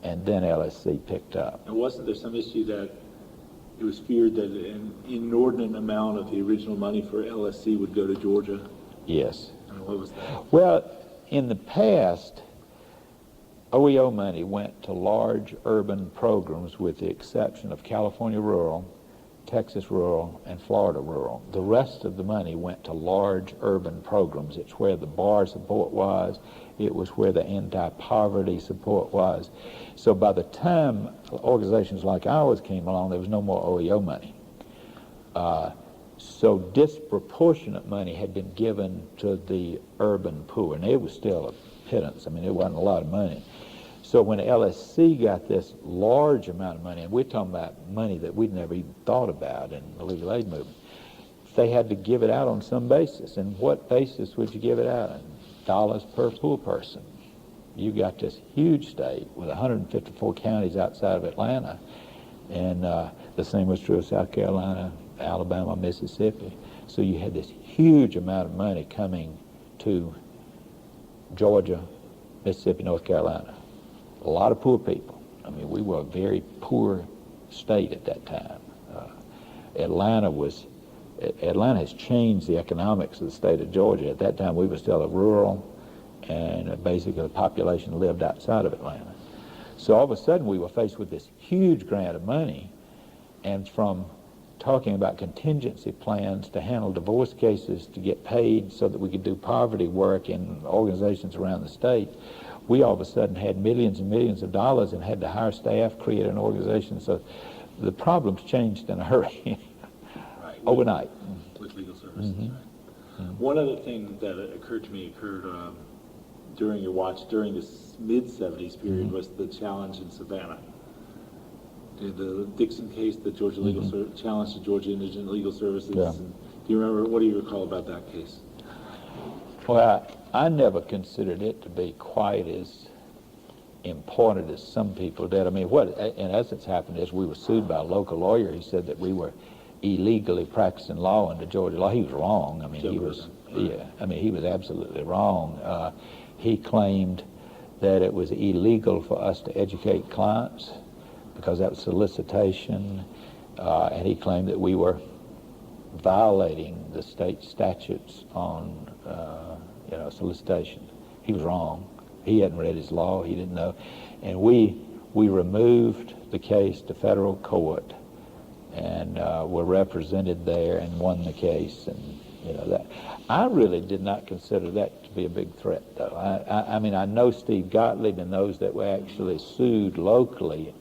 S2: and then LSC picked up.
S1: And wasn't there some issue that it was feared that an inordinate amount of the original money for LSC would go to Georgia?
S2: Yes.
S1: And what was that?
S2: Well, in the past, OEO money went to large urban programs with the exception of California rural, Texas rural, and Florida rural. The rest of the money went to large urban programs. It's where the bar support was. It was where the anti-poverty support was. So by the time organizations like ours came along, there was no more OEO money. So disproportionate money had been given to the urban poor, and it was still a pittance. I mean, it wasn't a lot of money. So when LSC got this large amount of money, and we're talking about money that we'd never even thought about in the legal aid movement, they had to give it out on some basis. And what basis would you give it out on? Dollars per poor person. You got this huge state with 154 counties outside of Atlanta, and the same was true of South Carolina, Alabama, Mississippi. So you had this huge amount of money coming to Georgia, Mississippi, North Carolina. A lot of poor people. I mean, we were a very poor state at that time. Atlanta has changed the economics of the state of Georgia. At that time, we were still a rural, and basically the population lived outside of Atlanta. So all of a sudden, we were faced with this huge grant of money, and from talking about contingency plans to handle divorce cases to get paid so that we could do poverty work in organizations around the state, we all of a sudden had millions and millions of dollars and had to hire staff, create an organization. So the problems changed in a hurry,
S1: Right.
S2: overnight.
S1: With legal services,
S2: Mhm.
S1: right. One other thing that occurred during your watch during this mid-'70s period was the challenge in Savannah. The Dixon case, the Georgia legal challenge to Georgia indigent legal services.
S2: Yeah.
S1: And do you remember, what do you recall about that case?
S2: Well, I never considered it to be quite as important as some people did. I mean, what in essence happened is we were sued by a local lawyer. He said that we were illegally practicing law under Georgia law. He was wrong. I mean, he was, yeah, I mean, he was absolutely wrong. He claimed that it was illegal for us to educate clients because that was solicitation, and he claimed that we were violating the state statutes on solicitation. He was wrong. He hadn't read his law. He didn't know. And we removed the case to federal court and were represented there and won the case. And that I really did not consider that to be a big threat, though. I mean, I know Steve Gottlieb and those that were actually sued locally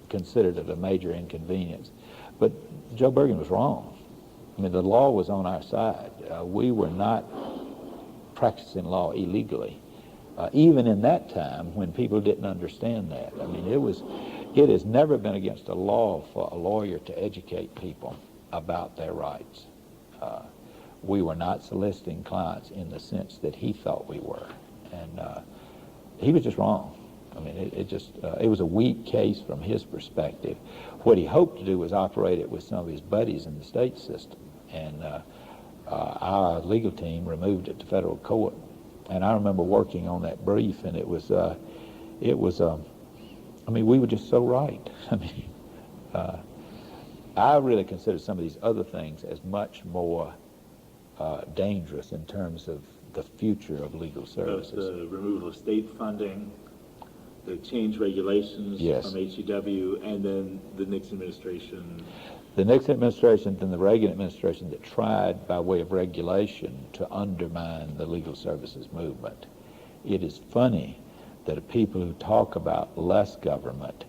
S2: considered it a major inconvenience. But Joe Bergen was wrong. I mean, the law was on our side. We were not practicing law illegally, even in that time when people didn't understand that. I mean, it has never been against the law for a lawyer to educate people about their rights. We were not soliciting clients in the sense that he thought we were, and he was just wrong. I mean, it was a weak case from his perspective. What he hoped to do was operate it with some of his buddies in the state system, and our legal team removed it to federal court. And I remember working on that brief, and it was I mean, we were just so right. I mean, I really consider some of these other things as much more dangerous in terms of the future of legal services.
S1: The removal of state funding, the change regulations
S2: Yes.
S1: from HEW, and then the Nixon administration.
S2: The Nixon administration and the Reagan administration that tried by way of regulation to undermine the legal services movement. It is funny that people who talk about less government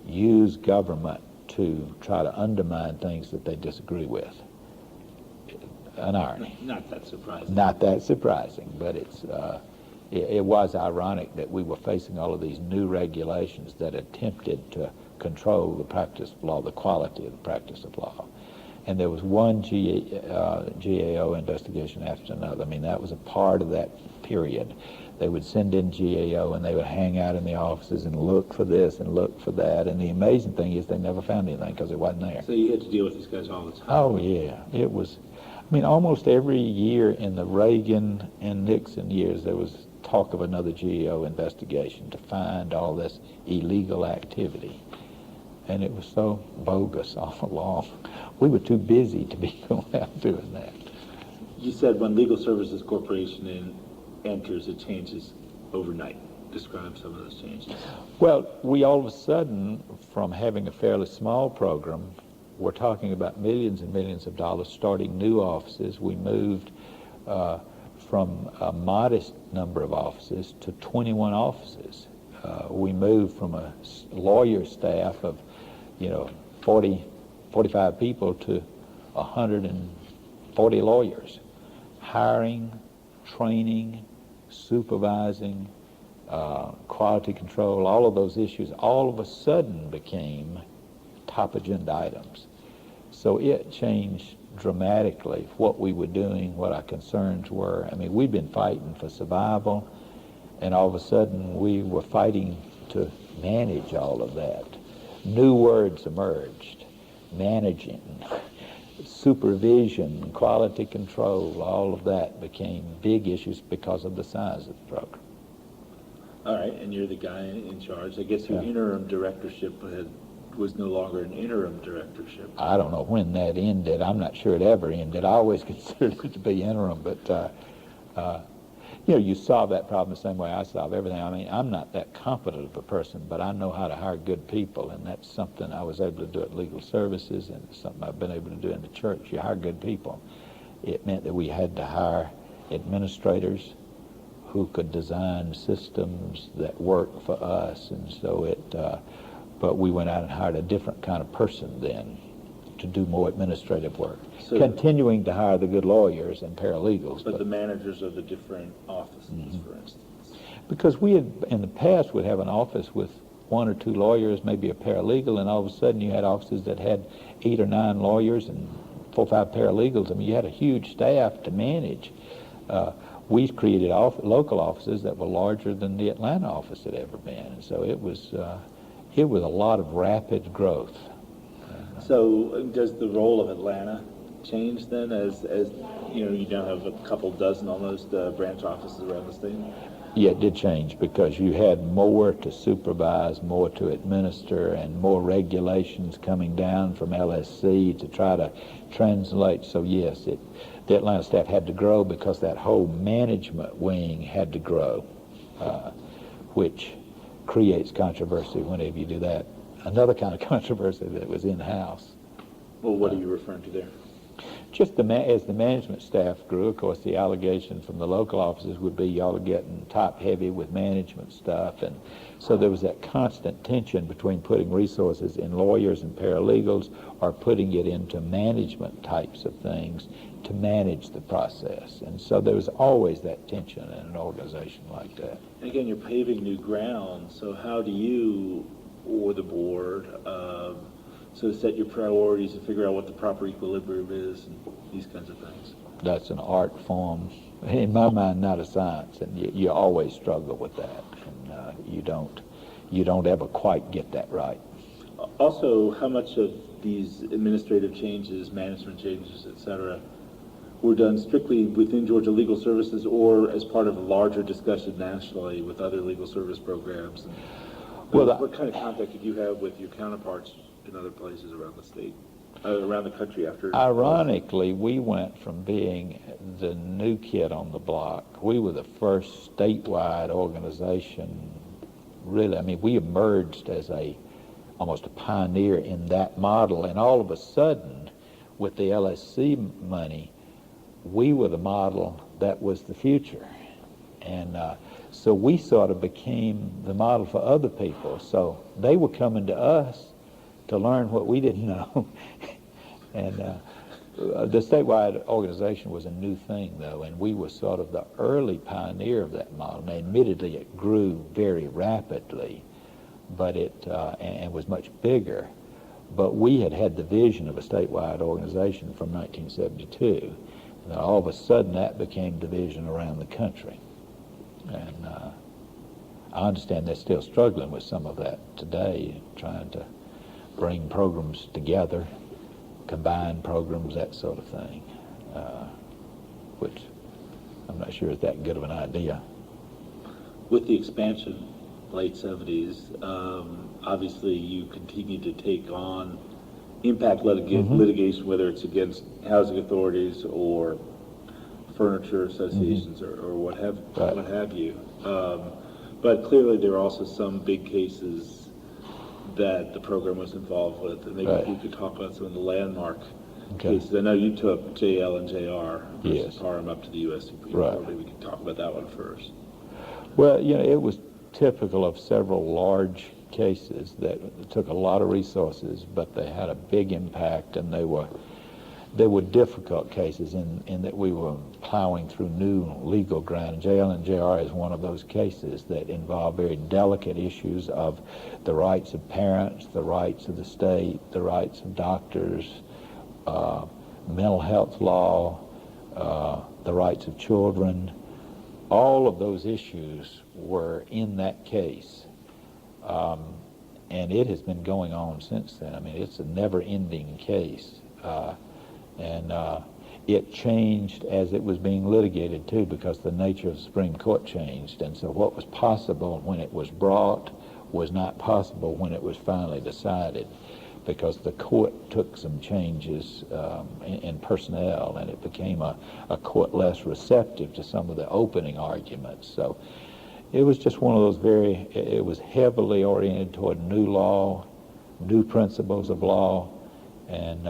S2: use government to try to undermine things that they disagree with. An irony.
S1: Not that surprising.
S2: Not that surprising, but it was ironic that we were facing all of these new regulations that attempted to control the practice of law, the quality of the practice of law. And there was one GAO investigation after another. I mean, that was a part of that period. They would send in GAO and they would hang out in the offices and look for this and look for that. And the amazing thing is they never found anything because it wasn't there.
S1: So you had to deal with these guys all the time.
S2: Oh, yeah. It was, I mean, almost every year in the Reagan and Nixon years, there was talk of another GAO investigation to find all this illegal activity. And it was so bogus all along. We were too busy to be going out doing that.
S1: You said when Legal Services Corporation enters, it changes overnight. Describe some of those changes.
S2: Well, we all of a sudden, from having a fairly small program, we're talking about millions and millions of dollars starting new offices. We moved from a modest number of offices to 21 offices. We moved from a lawyer staff of 40, 45 people to 150 40 lawyers. Hiring, training, supervising, quality control, all of those issues all of a sudden became top agenda items. So it changed dramatically what we were doing, what our concerns were. I mean, we'd been fighting for survival, and all of a sudden we were fighting to manage all of that. New words emerged: managing, supervision, quality control, all of that became big issues because of the size of the program.
S1: All right, and you're the guy in charge. I guess your
S2: Yeah.
S1: interim directorship was no longer an interim directorship.
S2: I don't know when that ended. I'm not sure it ever ended. I always considered it to be interim, but you solve that problem the same way I solve everything. I mean, I'm not that competent of a person, but I know how to hire good people, and that's something I was able to do at Legal Services, and it's something I've been able to do in the church. You hire good people. It meant that we had to hire administrators who could design systems that work for us, and so but we went out and hired a different kind of person then to do more administrative work,
S1: So,
S2: continuing to hire the good lawyers and paralegals.
S1: but the managers of the different offices, for instance.
S2: Because we had, in the past, would have an office with 1 or 2 lawyers, maybe a paralegal, and all of a sudden you had offices that had 8 or 9 lawyers and 4 or 5 paralegals. I mean, you had a huge staff to manage. We created local offices that were larger than the Atlanta office had ever been. So it was a lot of rapid growth.
S1: So does the role of Atlanta change then as you now have a couple dozen almost branch offices around the state?
S2: Yeah, it did change because you had more to supervise, more to administer, and more regulations coming down from LSC to try to translate. So yes, the Atlanta staff had to grow because that whole management wing had to grow, which creates controversy whenever you do that. Another kind of controversy that was in-house.
S1: Well, what are you referring to there?
S2: Just as the management staff grew, of course, the allegation from the local offices would be y'all are getting top-heavy with management stuff, and so there was that constant tension between putting resources in lawyers and paralegals or putting it into management types of things to manage the process. And so there was always that tension in an organization like that.
S1: And again, you're paving new ground, so how do you or the board so set your priorities and figure out what the proper equilibrium is and these kinds of things?
S2: That's an art form, in my mind, not a science, and you always struggle with that, and you don't ever quite get that right.
S1: Also, how much of these administrative changes, management changes, et cetera, were done strictly within Georgia Legal Services or as part of a larger discussion nationally with other legal service programs? And what kind of contact did you have with your counterparts in other places around the state, around the country after?
S2: Ironically, we went from being the new kid on the block. We were the first statewide organization, really. I mean, we emerged as almost a pioneer in that model, and all of a sudden, with the LSC money, we were the model that was the future. And so we sort of became the model for other people. So they were coming to us to learn what we didn't know. And the statewide organization was a new thing, though, and we were sort of the early pioneer of that model. Now, admittedly, it grew very rapidly, but and was much bigger. But we had the vision of a statewide organization from 1972. And all of a sudden, that became division around the country. And I understand they're still struggling with some of that today, trying to bring programs together, combine programs, that sort of thing, which I'm not sure is that good of an idea.
S1: With the expansion, late 70s, obviously you continue to take on impact litigation, whether it's against housing authorities or furniture associations or what have you. But clearly there are also some big cases that the program was involved with, and maybe we could talk about some of the landmark cases. I know you took JL and JR versus Parham up to the U.S. Supreme Court. Maybe we could talk about that one first.
S2: Well, it was typical of several large cases that took a lot of resources, but they had a big impact, and they were There were difficult cases in that we were plowing through new legal ground. JL&JR is one of those cases that involve very delicate issues of the rights of parents, the rights of the state, the rights of doctors, mental health law, the rights of children. All of those issues were in that case. And it has been going on since then. I mean, it's a never-ending case. And it changed as it was being litigated, too, because the nature of the Supreme Court changed. And so what was possible when it was brought was not possible when it was finally decided, because the court took some changes in personnel, and it became a court less receptive to some of the opening arguments. So it was just one of those it was heavily oriented toward new law, new principles of law, and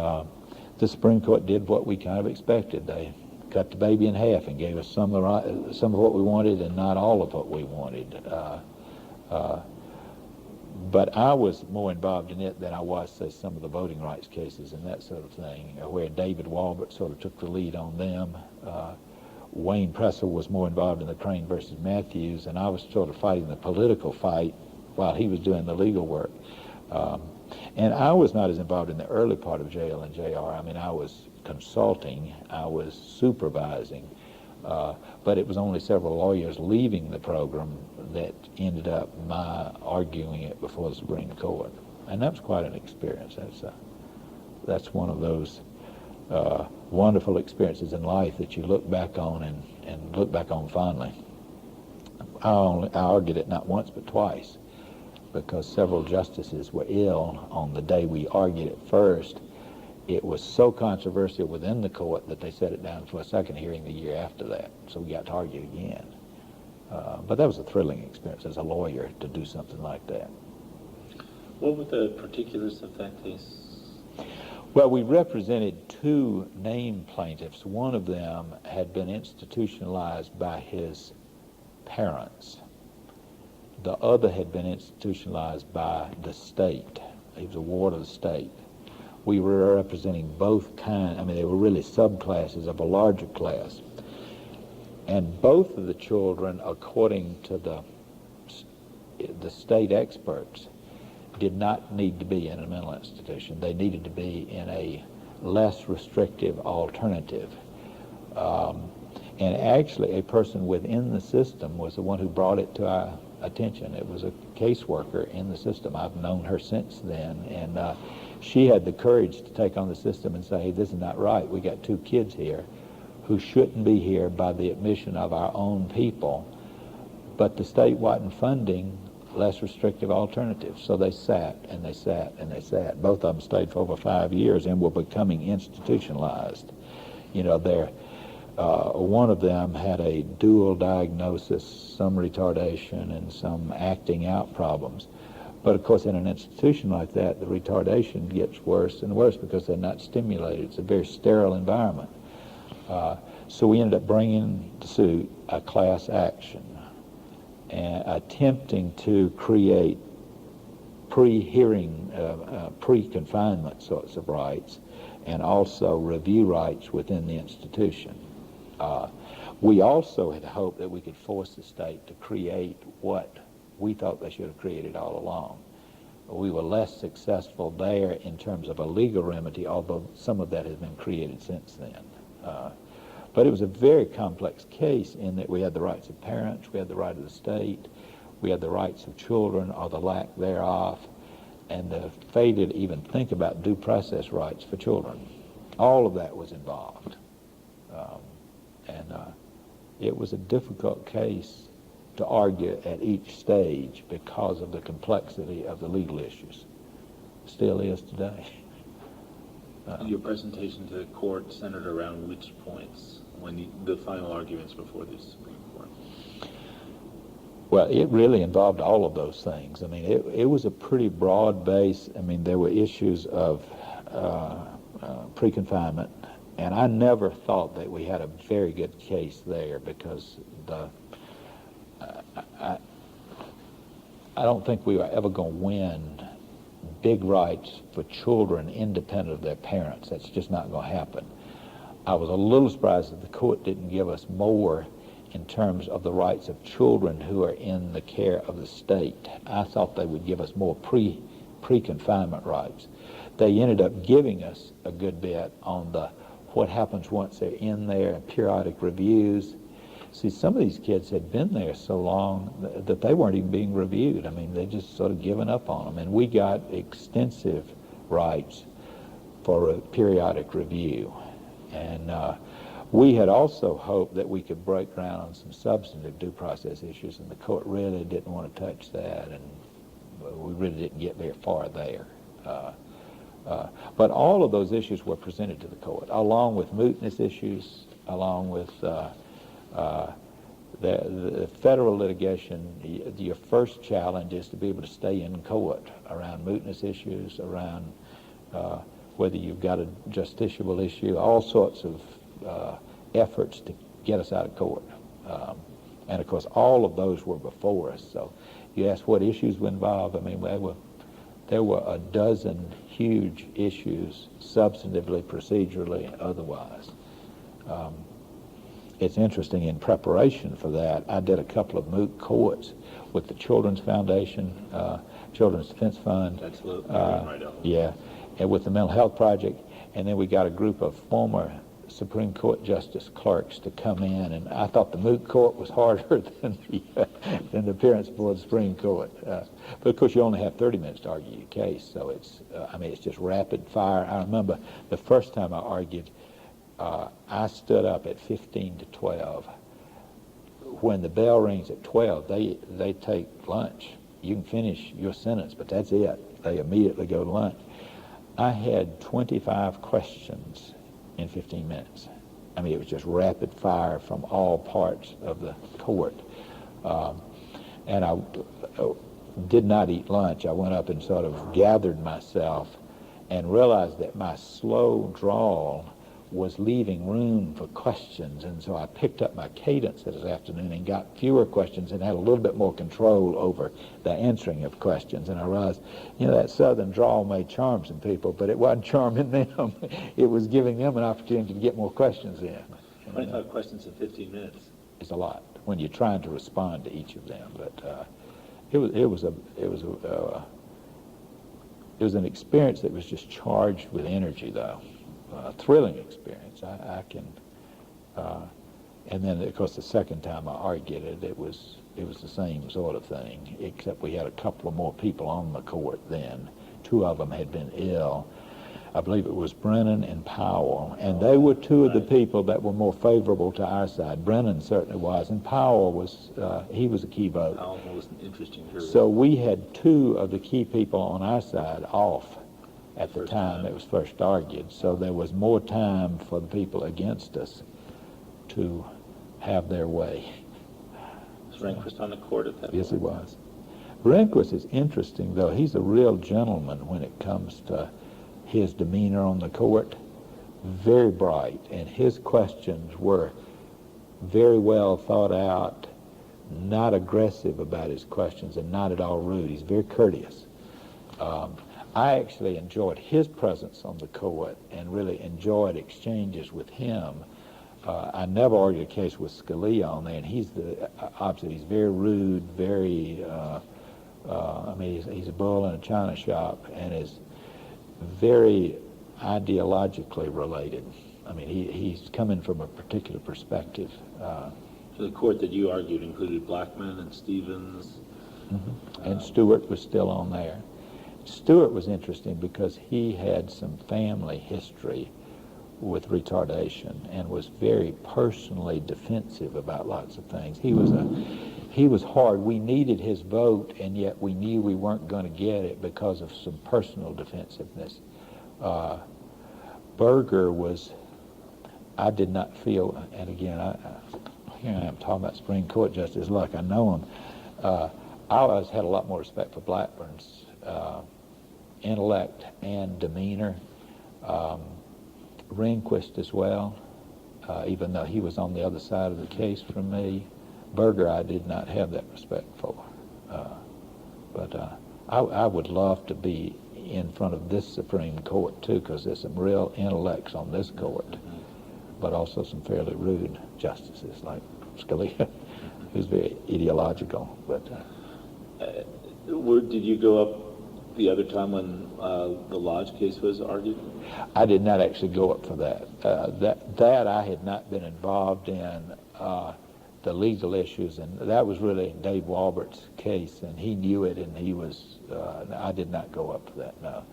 S2: the Supreme Court did what we kind of expected. They cut the baby in half and gave us some of what we wanted and not all of what we wanted. But I was more involved in it than I was, say, some of the voting rights cases and that sort of thing, where David Walbert sort of took the lead on them. Wayne Presser was more involved in the Crane versus Matthews, and I was sort of fighting the political fight while he was doing the legal work. And I was not as involved in the early part of JL&JR. I mean, I was consulting, I was supervising, but it was only several lawyers leaving the program that ended up my arguing it before the Supreme Court. And that was quite an experience. That's one of those wonderful experiences in life that you look back on and look back on fondly. I argued it not once but twice, because several justices were ill on the day we argued it first. It was so controversial within the court that they set it down for a second hearing the year after that, so we got to argue again. But that was a thrilling experience as a lawyer to do something like that.
S4: What were the particulars of that case?
S2: Well, we represented two named plaintiffs. One of them had been institutionalized by his parents. The other had been institutionalized by the state. He was a ward of the state. We were representing both kinds. I mean, they were really subclasses of a larger class. And both of the children, according to the state experts, did not need to be in a mental institution. They needed to be in a less restrictive alternative. And actually, a person within the system was the one who brought it to our attention. It was a caseworker in the system. I've known her since then, and she had the courage to take on the system and say, hey, this is not right. We got two kids here who shouldn't be here by the admission of our own people, but the state wasn't funding less restrictive alternatives. So they sat and they sat and they sat. Both of them stayed for over 5 years and were becoming institutionalized. You know, one of them had a dual diagnosis, some retardation and some acting out problems. But of course, in an institution like that, the retardation gets worse and worse because they're not stimulated. It's a very sterile environment. So we ended up bringing the suit, a class action, and attempting to create pre-hearing, pre-confinement sorts of rights, and also review rights within the institution. We also had hoped that we could force the state to create what we thought they should have created all along. We were less successful there in terms of a legal remedy, although some of that has been created since then. But it was a very complex case in that we had the rights of parents, we had the right of the state, we had the rights of children or the lack thereof, and the failure to even think about due process rights for children. All of that was involved. It was a difficult case to argue at each stage because of the complexity of the legal issues. Still is today.
S4: Your presentation to the court centered around which points when the final arguments before the Supreme Court?
S2: Well, it really involved all of those things. I mean, it was a pretty broad base. I mean, there were issues of pre-confinement, and I never thought that we had a very good case there because I don't think we were ever going to win big rights for children independent of their parents. That's just not going to happen. I was a little surprised that the court didn't give us more in terms of the rights of children who are in the care of the state. I thought they would give us more pre-confinement rights. They ended up giving us a good bit on the what happens once they're in there, periodic reviews. See, some of these kids had been there so long that they weren't even being reviewed. I mean, they just sort of given up on them. And we got extensive rights for a periodic review. And we had also hoped that we could break ground on some substantive due process issues, and the court really didn't want to touch that, and we really didn't get very far there. But all of those issues were presented to the court, along with mootness issues, along with the federal litigation. Your first challenge is to be able to stay in court around mootness issues, around whether you've got a justiciable issue, all sorts of efforts to get us out of court. And of course, all of those were before us. So you asked what issues were involved. I mean, there were a dozen huge issues, substantively, procedurally, otherwise. It's interesting, in preparation for that, I did a couple of moot courts with the Children's Foundation, Children's Defense Fund.
S4: That's right up.
S2: Yeah, and with the Mental Health Project, and then we got a group of former Supreme Court Justice clerks to come in, and I thought the moot court was harder than the appearance before the Supreme Court. But of course, you only have 30 minutes to argue your case, so it's it's just rapid fire. I remember the first time I argued, I stood up at 15 to 12. When the bell rings at 12, they take lunch. You can finish your sentence, but that's it. They immediately go to lunch. I had 25 questions in 15 minutes. I mean, it was just rapid fire from all parts of the court. And I did not eat lunch. I went up and sort of gathered myself and realized that my slow drawl was leaving room for questions, and so I picked up my cadence this afternoon and got fewer questions and had a little bit more control over the answering of questions. And I realized, that southern drawl may charm some people, but it wasn't charming them. It was giving them an opportunity to get more questions in.
S4: 25 questions in 15 minutes.
S2: It's a lot when you're trying to respond to each of them, but it was an experience that was just charged with energy, though. A thrilling experience. And then of course the second time I argued it was the same sort of thing, except we had a couple of more people on the court then. Two of them had been ill. I believe it was Brennan and Powell, and they were two of the people that were more favorable to our side. Brennan certainly was, and Powell was, he was a key vote.
S4: Powell was an interesting hero.
S2: So we had two of the key people on our side off at the time it was first argued, so there was more time for the people against us to have their way.
S4: Was Rehnquist on the court at that point?
S2: Yes, he was. Rehnquist is interesting, though. He's a real gentleman when it comes to his demeanor on the court. Very bright, and his questions were very well thought out, not aggressive about his questions, and not at all rude. He's very courteous. I actually enjoyed his presence on the court and really enjoyed exchanges with him. I never argued a case with Scalia on there, and he's the opposite. He's very rude, very, he's a bull in a china shop, and is very ideologically related. I mean, he's coming from a particular perspective.
S4: So the court that you argued included Blackmun and Stevens?
S2: Mm-hmm. And Stewart was still on there. Stewart was interesting because he had some family history with retardation and was very personally defensive about lots of things. He was hard. We needed his vote, and yet we knew we weren't going to get it because of some personal defensiveness. Berger was, I did not feel, and again, here I am talking about Supreme Court Justice Luck. I know him. I always had a lot more respect for Blackburn's intellect and demeanor. Rehnquist as well, even though he was on the other side of the case from me. Berger I did not have that respect for. But I would love to be in front of this Supreme Court too, because there's some real intellects on this court, but also some fairly rude justices like Scalia, who's very ideological. But
S4: Did you go up the other time when the Lodge case was argued?
S2: I did not actually go up for that. That I had not been involved in the legal issues, and that was really Dave Walbert's case, and he knew it, and he was. I did not go up for that. No,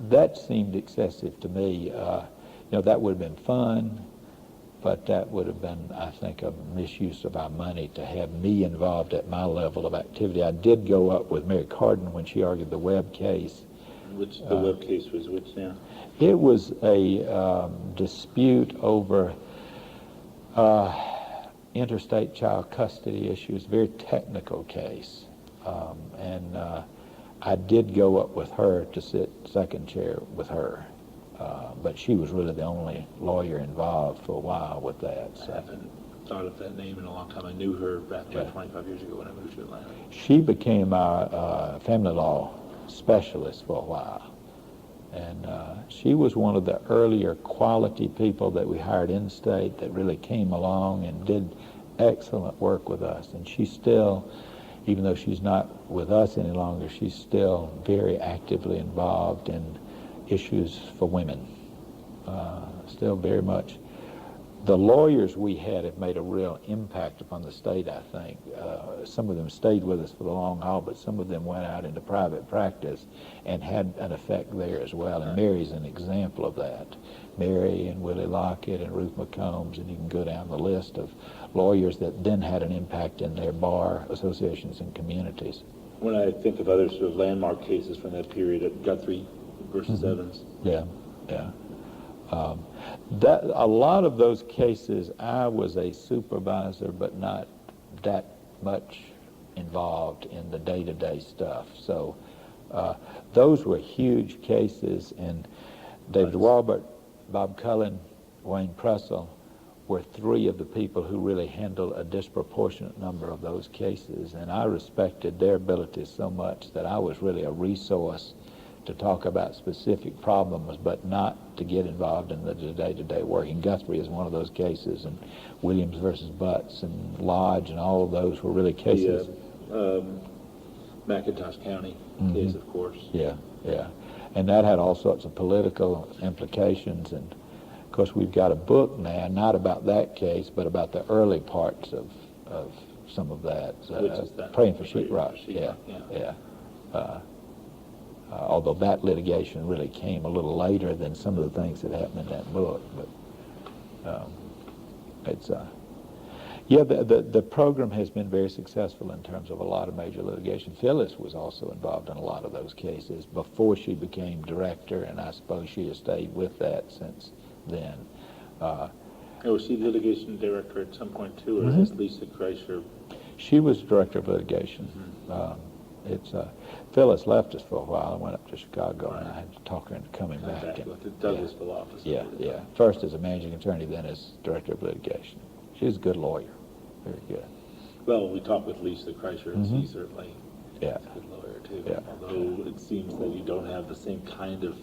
S2: that seemed excessive to me. That would have been fun, but that would have been, I think, a misuse of our money to have me involved at my level of activity. I did go up with Mary Cardin when she argued the Webb case.
S4: The Webb case was which now?
S2: It was a dispute over interstate child custody issues, very technical case. And I did go up with her to sit second chair with her. But she was really the only lawyer involved for a while with that. So.
S4: I haven't thought of that name in a long time. I knew her back about 25 years ago when I moved to Atlanta.
S2: She became our family law specialist for a while. And she was one of the earlier quality people that we hired in-state that really came along and did excellent work with us. And she's still, even though she's not with us any longer, she's still very actively involved in issues for women. Still very much. The lawyers we had have made a real impact upon the state, I think. Some of them stayed with us for the long haul, but some of them went out into private practice and had an effect there as well. And Mary's an example of that. Mary and Willie Lockett and Ruth McCombs, and you can go down the list of lawyers that then had an impact in their bar associations and communities.
S4: When I think of other sort of landmark cases from that period, Guthrie versus Evans.
S2: Yeah. That a lot of those cases, I was a supervisor, but not that much involved in the day-to-day stuff. So those were huge cases, and David Walbert, Bob Cullen, Wayne Pressel were three of the people who really handled a disproportionate number of those cases, and I respected their abilities so much that I was really a resource to talk about specific problems, but not to get involved in the day-to-day work. And Guthrie is one of those cases, and Williams versus Butts and Lodge and all of those were really cases.
S4: The McIntosh County case, of course.
S2: Yeah. And that had all sorts of political implications. And, of course, we've got a book now, not about that case, but about the early parts of some of that.
S4: Which is that?
S2: Praying for Sheetrock. Yeah. Although that litigation really came a little later than some of the things that happened in that book. But it's the program has been very successful in terms of a lot of major litigation. Phyllis was also involved in a lot of those cases before she became director, and I suppose she has stayed with that since then.
S4: Was she litigation director at some point too, or is Lisa Kreischer?
S2: She was director of litigation. Phyllis left us for a while and went up to Chicago, and I had to talk her into coming back.
S4: With the Douglasville office.
S2: Yeah. First as a managing attorney, then as director of litigation. She was a good lawyer, very good.
S4: Well, we talked with Lisa Kreischer, and she certainly is a good lawyer too.
S2: Yeah.
S4: Although it seems that you don't have the same kind of,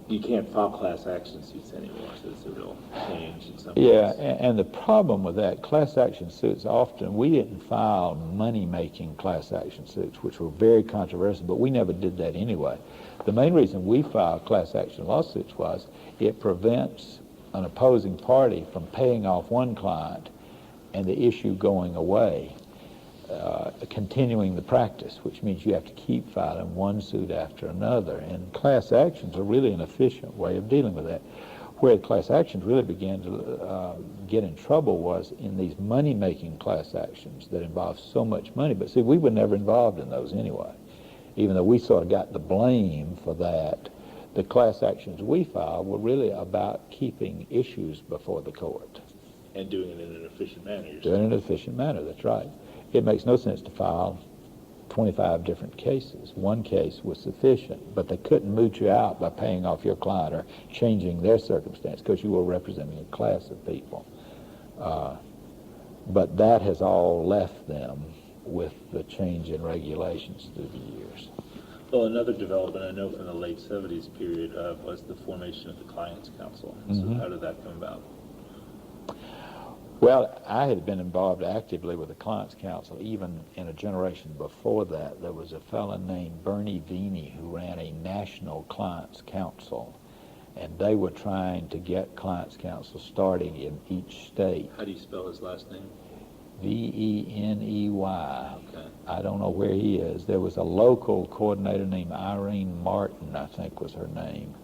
S4: you can't file class action suits anymore, so it's a real change in some ways.
S2: Yeah, and the problem with that, class action suits, often we didn't file money-making class action suits, which were very controversial, but we never did that anyway. The main reason we filed class action lawsuits was it prevents an opposing party from paying off one client and the issue going away, continuing the practice, which means you have to keep filing one suit after another. And class actions are really an efficient way of dealing with that. Where class actions really began to get in trouble was in these money-making class actions that involve so much money. But see, we were never involved in those anyway. Even though we sort of got the blame for that, the class actions we filed were really about keeping issues before the court.
S4: And doing it in an efficient manner, you're saying?
S2: Doing it in an efficient manner, that's right. It makes no sense to file 25 different cases. One case was sufficient, but they couldn't moot you out by paying off your client or changing their circumstance because you were representing a class of people. But that has all left them with the change in regulations through the years.
S4: Well, another development I know from the late 70s period was the formation of the Clients Council. So how did that come about?
S2: Well, I had been involved actively with the Clients Council even in a generation before that. There was a fellow named Bernie Vini who ran a national Clients Council, and they were trying to get Clients Council starting in each state.
S4: How do you spell his last name?
S2: Veney.
S4: Okay.
S2: I don't know where he is. There was a local coordinator named Irene Martin, I think was her name.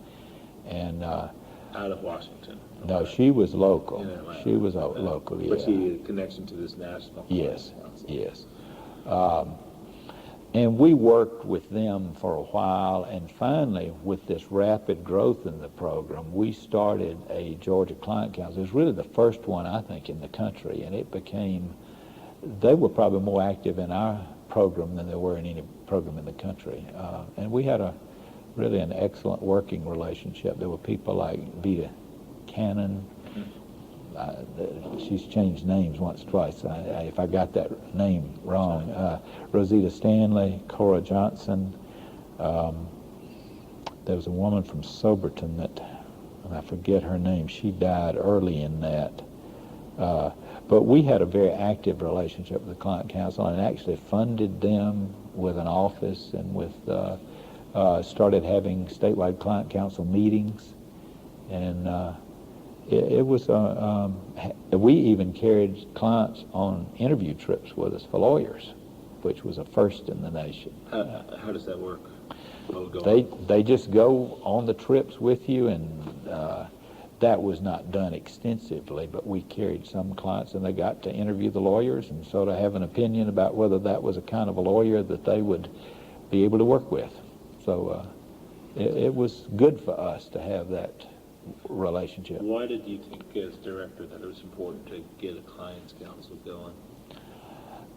S2: And
S4: Out of Washington.
S2: no,
S4: Okay.
S2: she was local.
S4: In Atlanta.
S2: She was
S4: Okay.
S2: local, yeah.
S4: But she had a connection to this national
S2: Yes,
S4: Clients Council.
S2: yes. And we worked with them for a while, and finally, with this rapid growth in the program, we started a Georgia Client Council. It was really the first one, I think, in the country, and it became, they were probably more active in our program than they were in any program in the country. And we had really an excellent working relationship. There were people like Vita Cannon. She's changed names once, twice. If I got that name wrong. Rosita Stanley, Cora Johnson. There was a woman from Soberton that, and I forget her name, she died early in that. But we had a very active relationship with the Client Council and actually funded them with an office and with started having statewide Client Council meetings. And it was, we even carried clients on interview trips with us for lawyers, which was a first in the nation.
S4: How does that work? What would go on?
S2: They just go on the trips with you, and that was not done extensively, but we carried some clients, and they got to interview the lawyers and sort of have an opinion about whether that was a kind of a lawyer that they would be able to work with. So it was good for us to have that relationship.
S4: Why did you think as director that it was important to get a Clients Council going?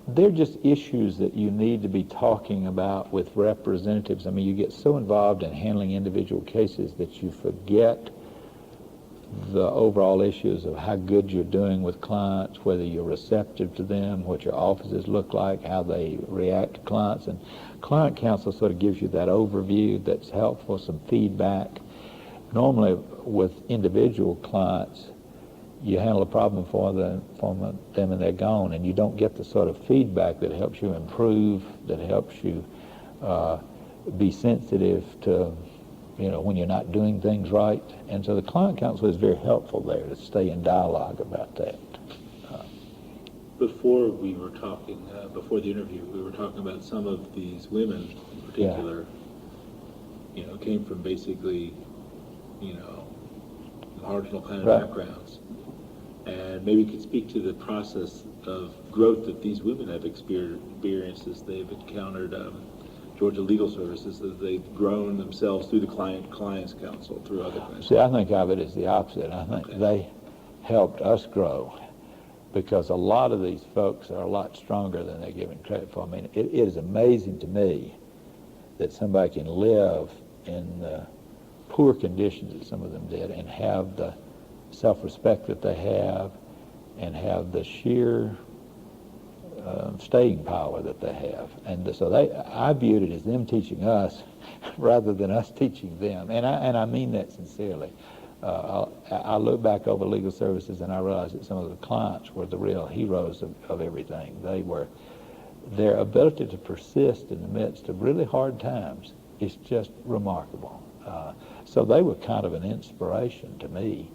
S2: They're just issues that you need to be talking about with representatives. I mean, you get so involved in handling individual cases that you forget the overall issues of how good you're doing with clients, whether you're receptive to them, what your offices look like, how they react to clients. And Client Council sort of gives you that overview that's helpful, some feedback. Normally with individual clients, you handle a problem for them and they're gone, and you don't get the sort of feedback that helps you improve, that helps you be sensitive to, when you're not doing things right. And so the Client Council is very helpful there to stay in dialogue about that.
S4: Before we were talking, before the interview, we were talking about some of these women in particular, came from basically, marginal kind of backgrounds. And maybe you could speak to the process of growth that these women have experienced as they've encountered Georgia Legal Services, as they've grown themselves through the Clients Council, through other things.
S2: See, I think of it as the opposite. I think they helped us grow, because a lot of these folks are a lot stronger than they're given credit for. I mean, it is amazing to me that somebody can live in the poor conditions that some of them did and have the self-respect that they have and have the sheer staying power that they have. And so I viewed it as them teaching us rather than us teaching them. And I mean that sincerely. I look back over legal services and I realize that some of the clients were the real heroes of everything. Their ability to persist in the midst of really hard times is just remarkable. So they were kind of an inspiration to me,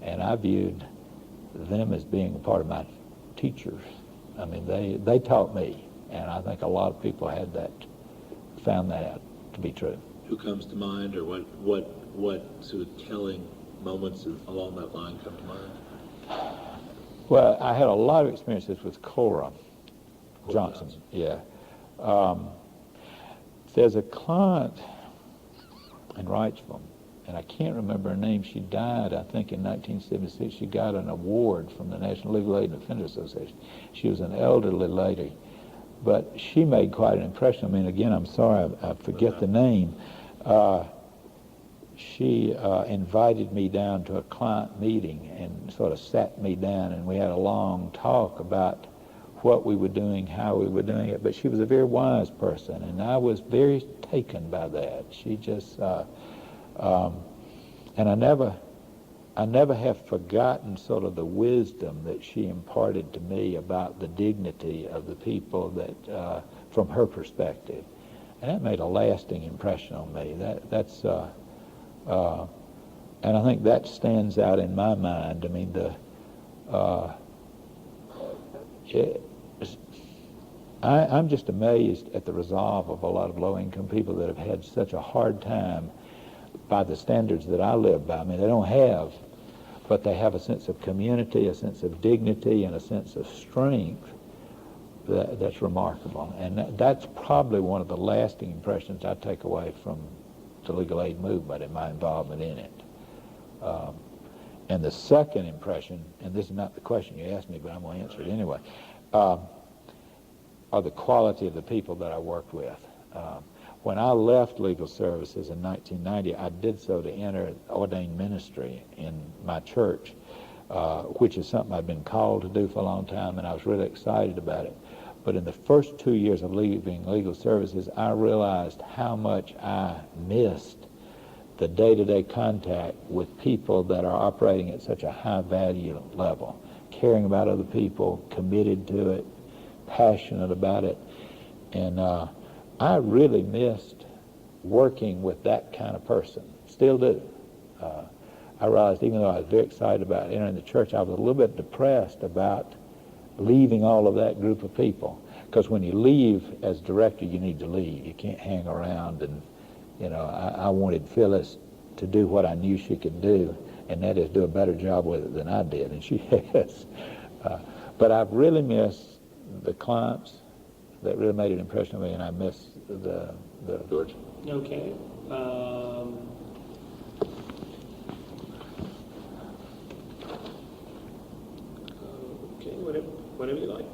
S2: and I viewed them as being a part of my teachers. I mean, they taught me, and I think a lot of people found that out to be true.
S4: Who comes to mind, or what sort of telling moments along that line come to mind?
S2: Well, I had a lot of experiences with Cora Johnson. Yeah. There's a client in Wrightsville, and I can't remember her name. She died, I think, in 1976. She got an award from the National Legal Aid and Offender Association. She was an elderly lady, but she made quite an impression. I mean, again, I'm sorry, I forget the name. She invited me down to a client meeting and sort of sat me down, and we had a long talk about what we were doing, how we were doing it. But she was a very wise person, and I was very taken by that. She just, and I never have forgotten sort of the wisdom that she imparted to me about the dignity of the people that, from her perspective. And that made a lasting impression on me. And I think that stands out in my mind. I mean, I'm just amazed at the resolve of a lot of low-income people that have had such a hard time by the standards that I live by. I mean, they don't have, but they have a sense of community, a sense of dignity, and a sense of strength that's remarkable. And that's probably one of the lasting impressions I take away from the legal aid movement and my involvement in it. And the second impression, and this is not the question you asked me, but I'm going to answer it anyway, are the quality of the people that I worked with. When I left legal services in 1990, I did so to enter ordained ministry in my church, which is something I've been called to do for a long time, and I was really excited about it. But in the first 2 years of leaving legal services, I realized how much I missed the day-to-day contact with people that are operating at such a high value level, caring about other people, committed to it, passionate about it. And I really missed working with that kind of person. Still do. I realized even though I was very excited about entering the church, I was a little bit depressed about leaving all of that group of people. Because when you leave as director, you need to leave. You can't hang around. And, you know, I wanted Phyllis to do what I knew she could do, and that is do a better job with it than I did, and she has. But I've really missed the clients that really made an impression on me, and I miss the
S4: George.
S3: Okay. Okay, whatever you like.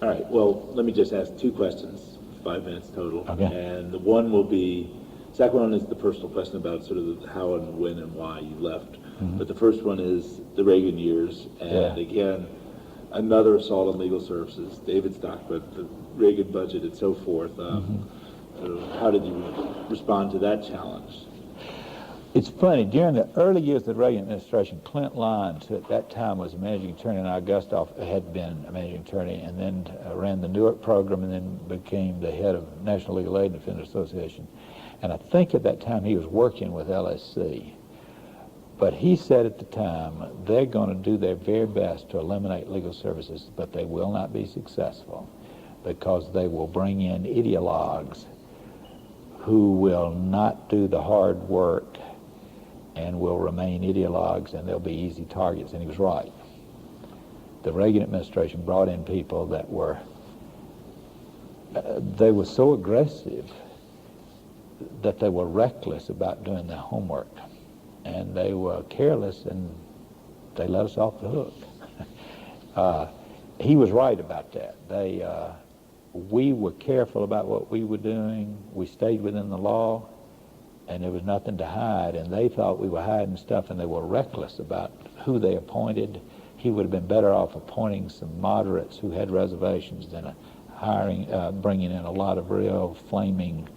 S4: All right, well, let me just ask two questions, 5 minutes total.
S2: Okay.
S4: And the one will be, second one is the personal question about sort of the how and when and why you left.
S2: Mm-hmm.
S4: But the first one is the Reagan years, and again, another assault on legal services, David Stockman, the Reagan budget and so forth. So how did you respond to that challenge?
S2: It's funny, during the early years of the Reagan administration, Clint Lyons, who at that time was a managing attorney, and Augustoff had been a managing attorney, and then ran the Newark program, and then became the head of National Legal Aid and Defenders Association. And I think at that time he was working with LSC. But he said at the time, they're going to do their very best to eliminate legal services, but they will not be successful because they will bring in ideologues who will not do the hard work and will remain ideologues, and they'll be easy targets. And he was right. The Reagan administration brought in people that were, they were so aggressive that they were reckless about doing their homework. And they were careless, and they let us off the hook. He was right about that. We were careful about what we were doing. We stayed within the law, and there was nothing to hide. And they thought we were hiding stuff, and they were reckless about who they appointed. He would have been better off appointing some moderates who had reservations than bringing in a lot of real flaming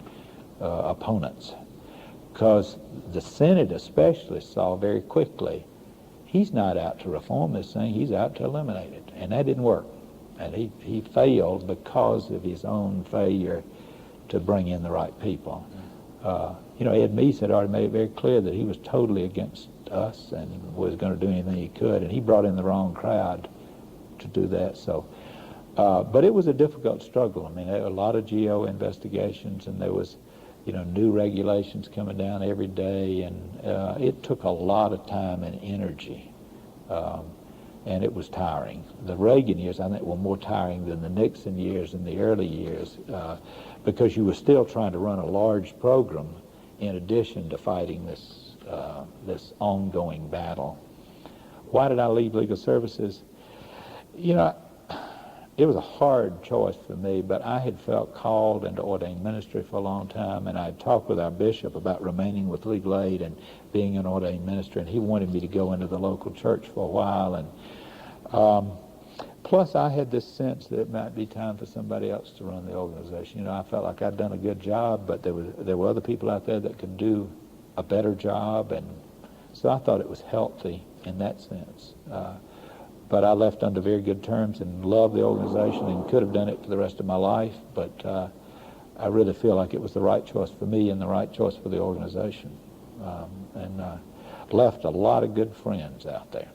S2: opponents. Because the Senate especially saw very quickly, he's not out to reform this thing, he's out to eliminate it. And that didn't work. And he failed because of his own failure to bring in the right people. You know, Ed Meese had already made it very clear that he was totally against us and was going to do anything he could, and he brought in the wrong crowd to do that. So, but it was a difficult struggle. I mean, there were a lot of GO investigations, and there was, you know, new regulations coming down every day, and it took a lot of time and energy, and it was tiring. The Reagan years, I think, were more tiring than the Nixon years and the early years, because you were still trying to run a large program in addition to fighting this ongoing battle. Why did I leave legal services? You know, it was a hard choice for me, but I had felt called into ordained ministry for a long time, and I had talked with our bishop about remaining with legal aid and being an ordained minister, and he wanted me to go into the local church for a while. And plus, I had this sense that it might be time for somebody else to run the organization. You know, I felt like I'd done a good job, but there were other people out there that could do a better job, and so I thought it was healthy in that sense. But I left under very good terms and loved the organization and could have done it for the rest of my life, but I really feel like it was the right choice for me and the right choice for the organization. And left a lot of good friends out there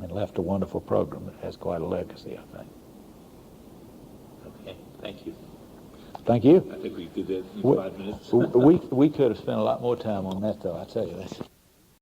S2: and left a wonderful program that has quite a legacy, I think.
S4: Okay, thank you.
S2: Thank you.
S4: I think we did that in 5 minutes.
S2: We could have spent a lot more time on that, though, I tell you. That's